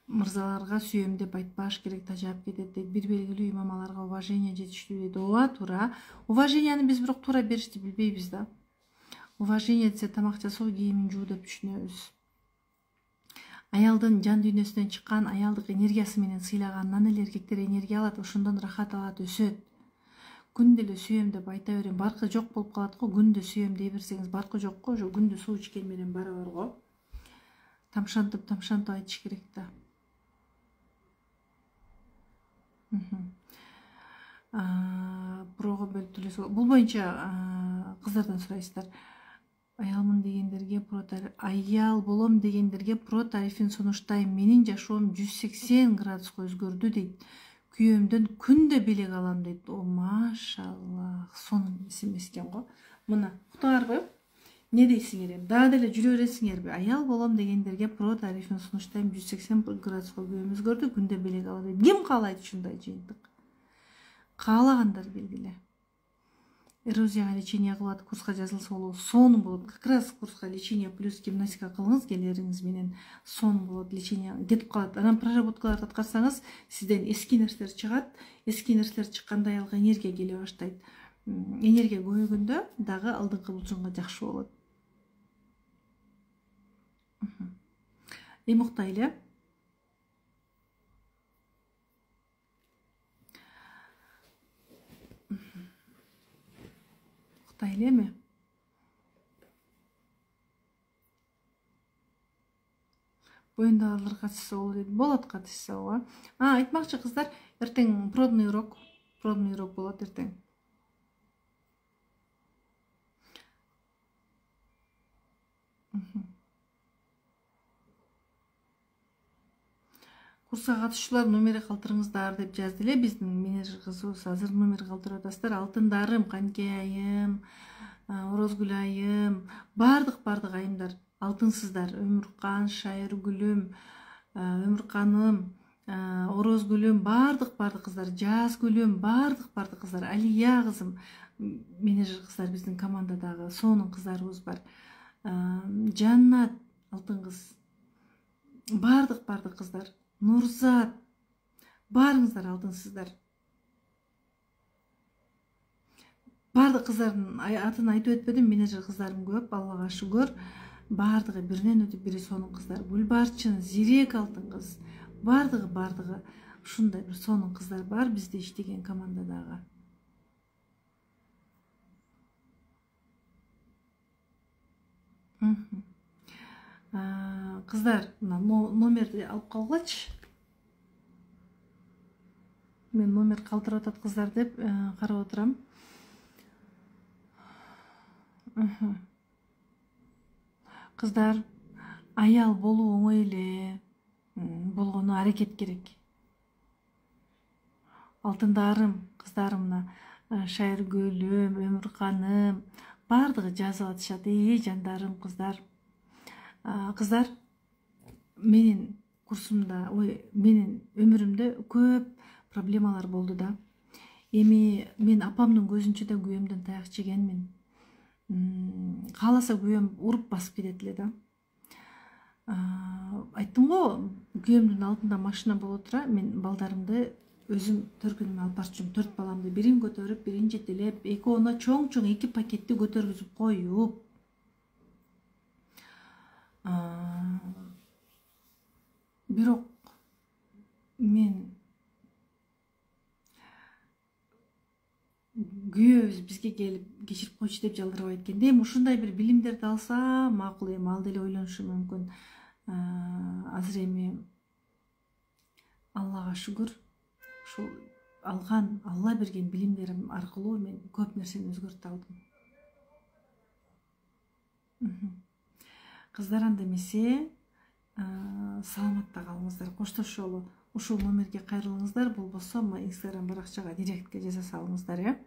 [SPEAKER 1] Мырзаларга сүйөм деп айтпаш керек, тажап кетет дейт. Бир белгилүү имамаларга уважение жетиштүү дейт. Ооба, туура. Уваженияны биз бирок туура беришти билбейбиз да. Уважение десе тамак жасоо, кийимин жуу деп түшүнөбүз. Аялдын жан дүйнөсүнөн чыккан, аялдык энергиясы менен сыйлагандан эле эркектер энергия алат, ошондон рахат алат, өсөт. Күндө эле сүйөм деп айта берем, баркы жок болуп калат го. Күндө сүйөм дей берсеңиз, баркы жок го, ошо күндө суу ичкен менен барабар го. тамшантып айтыш керек да. Прого бөлүп эле бул боюнча кыздардан сурайсыздар. Аялмын дегендерге аял болом дегендерге про тарифин сунуштайм. Менин жашоом 180 градуска өзгөрдү дейт. Күйөөмдөн күндө белек алам дейт. О, машалла. Сонун эмес экен го. Мына уктуңарбы? Не дейсиңер эми? Дагы деле жүрө бересиңерби? Аял болом дегендерге про тарифин сунуштайм. 180 градуска күйөөм өзгөрдү, күндө белек алам дейт. Ким каалайт ушундай жыйынтык? Каалагандар белгиле. Эрозияга лечение кылып курска жазылса болот, сонун болот. Как раз курска лечение плюс гимнастика кылыңыз, келериңиз менен сонун болот, лечение кетип калат. Анан проработкаларды аткарсаңыз, сизден эски нерселер чыгат. Эски нерселер чыкканда аялга энергия келе баштайт. Энергия көбөйгөндө дагы алдыңкы булчуңга жакшы болот. Эми уктайлы. Уктайлы эми. Боюндагылар катышса болот дейт. Болот катышса ооба. Айтмакчы кыздар, эртең пробный урок болот эртең. Курска катышуулар номери калтырыңыздар деп жазды эле биздин менеджер кызыбыз. Азыр номер калтырып атасыздар. Алтындарым, Канке айым, Орозгүл айым, бардык айымдар алтынсыздар. Өмүркан, Шайыргүлүм, Өмүрканым, Орозгүлүм, бардык кыздар, Жазгүлүм, бардык кыздар, Алия кызым, менеджер кыздар биздин командадагы сонун кыздарыбыз бар. Жаннат, алтын кыз, бардык кыздар. Нурзат, барыңыздар алтынсыздар. Бардык кыздардын атын айтып өтпөдүм, менеджер кыздарым көп, Аллага шүгүр. Бардыгы биринен өтүп бири сонун кыздар. Гүлбарчын, Зирек алтын кыз, бардыгы ушундай бир сонун кыздар бар бизде иштеген командадагы. Кыздар, номерди алып калгылачы. Мен номер калтырып атат кыздар деп карап отурам. Кыздар, аял болуу оңой эле, болгону аракет керек. Алтындарым, кыздарымна, Шайыргүлүм, Өмүрканым, бардыгы жазып атышат. Жандарым, кыздар. Кыздар, менин курсумда, менин өмүрүмдө көп проблемалар болду да. Эми мен апамдын көзүнчө да күйөөмдөн таяк жегенмин. Кааласа күйөөм уруп басып кетет эле да. Айттым го, күйөөмдүн алдында машина боло тура, мен балдарымды өзүм төркүнүмө алып барчумун. 4 баламды бирин көтөрүп, бирин жетелеп, экөөнө чоң 2 пакетти көтөргүзүп коюп. Бирок мен күйөөбүз бизге келип кечирип койчу деп жалдырбай эткенде, эми ушундай бир билимдерди алса макул, эми ал деле ойлонушу мүмкүн. Азыр эми Аллага шүгүр, ушул алган, Алла берген билимдерим аркылуу мен көп нерсени өзгөртө алдым. Кыздар, анда эмесе саламатта калыңыздар. Коштошолу. Ушул номерге кайрылыңыздар, болбосо Инстаграм баракчага директке жаза салыңыздар.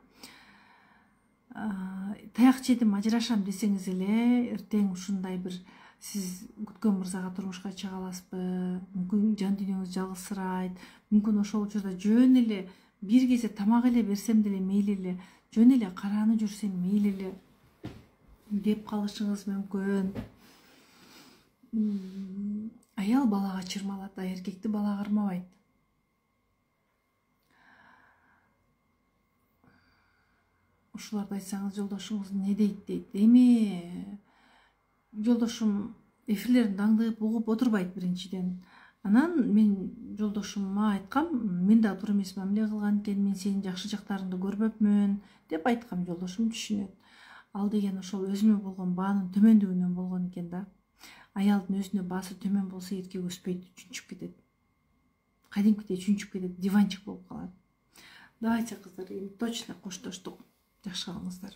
[SPEAKER 1] Таяк жедим, ажырашам десеңиз эле, эртең ушундай бир сиз күткөн мырзага турмушка чыга аласызбы? Мүмкүн жан дүйнөңүз жалгызсырайт. Мүмкүн ошол учурда жөн эле бир кесе тамак эле берсем деле мейли эле, жөн эле караны жүрсем мейли эле деп калышыңыз мүмкүн. Аял балага чырмалат, эркекти бала кармабайт. Ушуларды айтсаңыз жолдошуңуз не дейт? Эми жолдошум эфирлерин даңдыгып угуп отурбайт биринчиден. Анан мен жолдошума айткам, мен да туура эмес мамиле кылган экен, мен сенин жакшы жактарыңды көрбөпмүн деп айткам. Жолдошум түшүнөт. Ал деген ошол өзүмө болгон баанын төмөндүгүнөн болгон экен да. аялдын өзүнө баасы төмөн болсо эркек өспөйт, чүнчүп кетет. Кадимкидей чүнчүп кетет, диванчик болуп калат. Давайте, кыздар, эми точно коштоштук. Жакшы калыңыздар.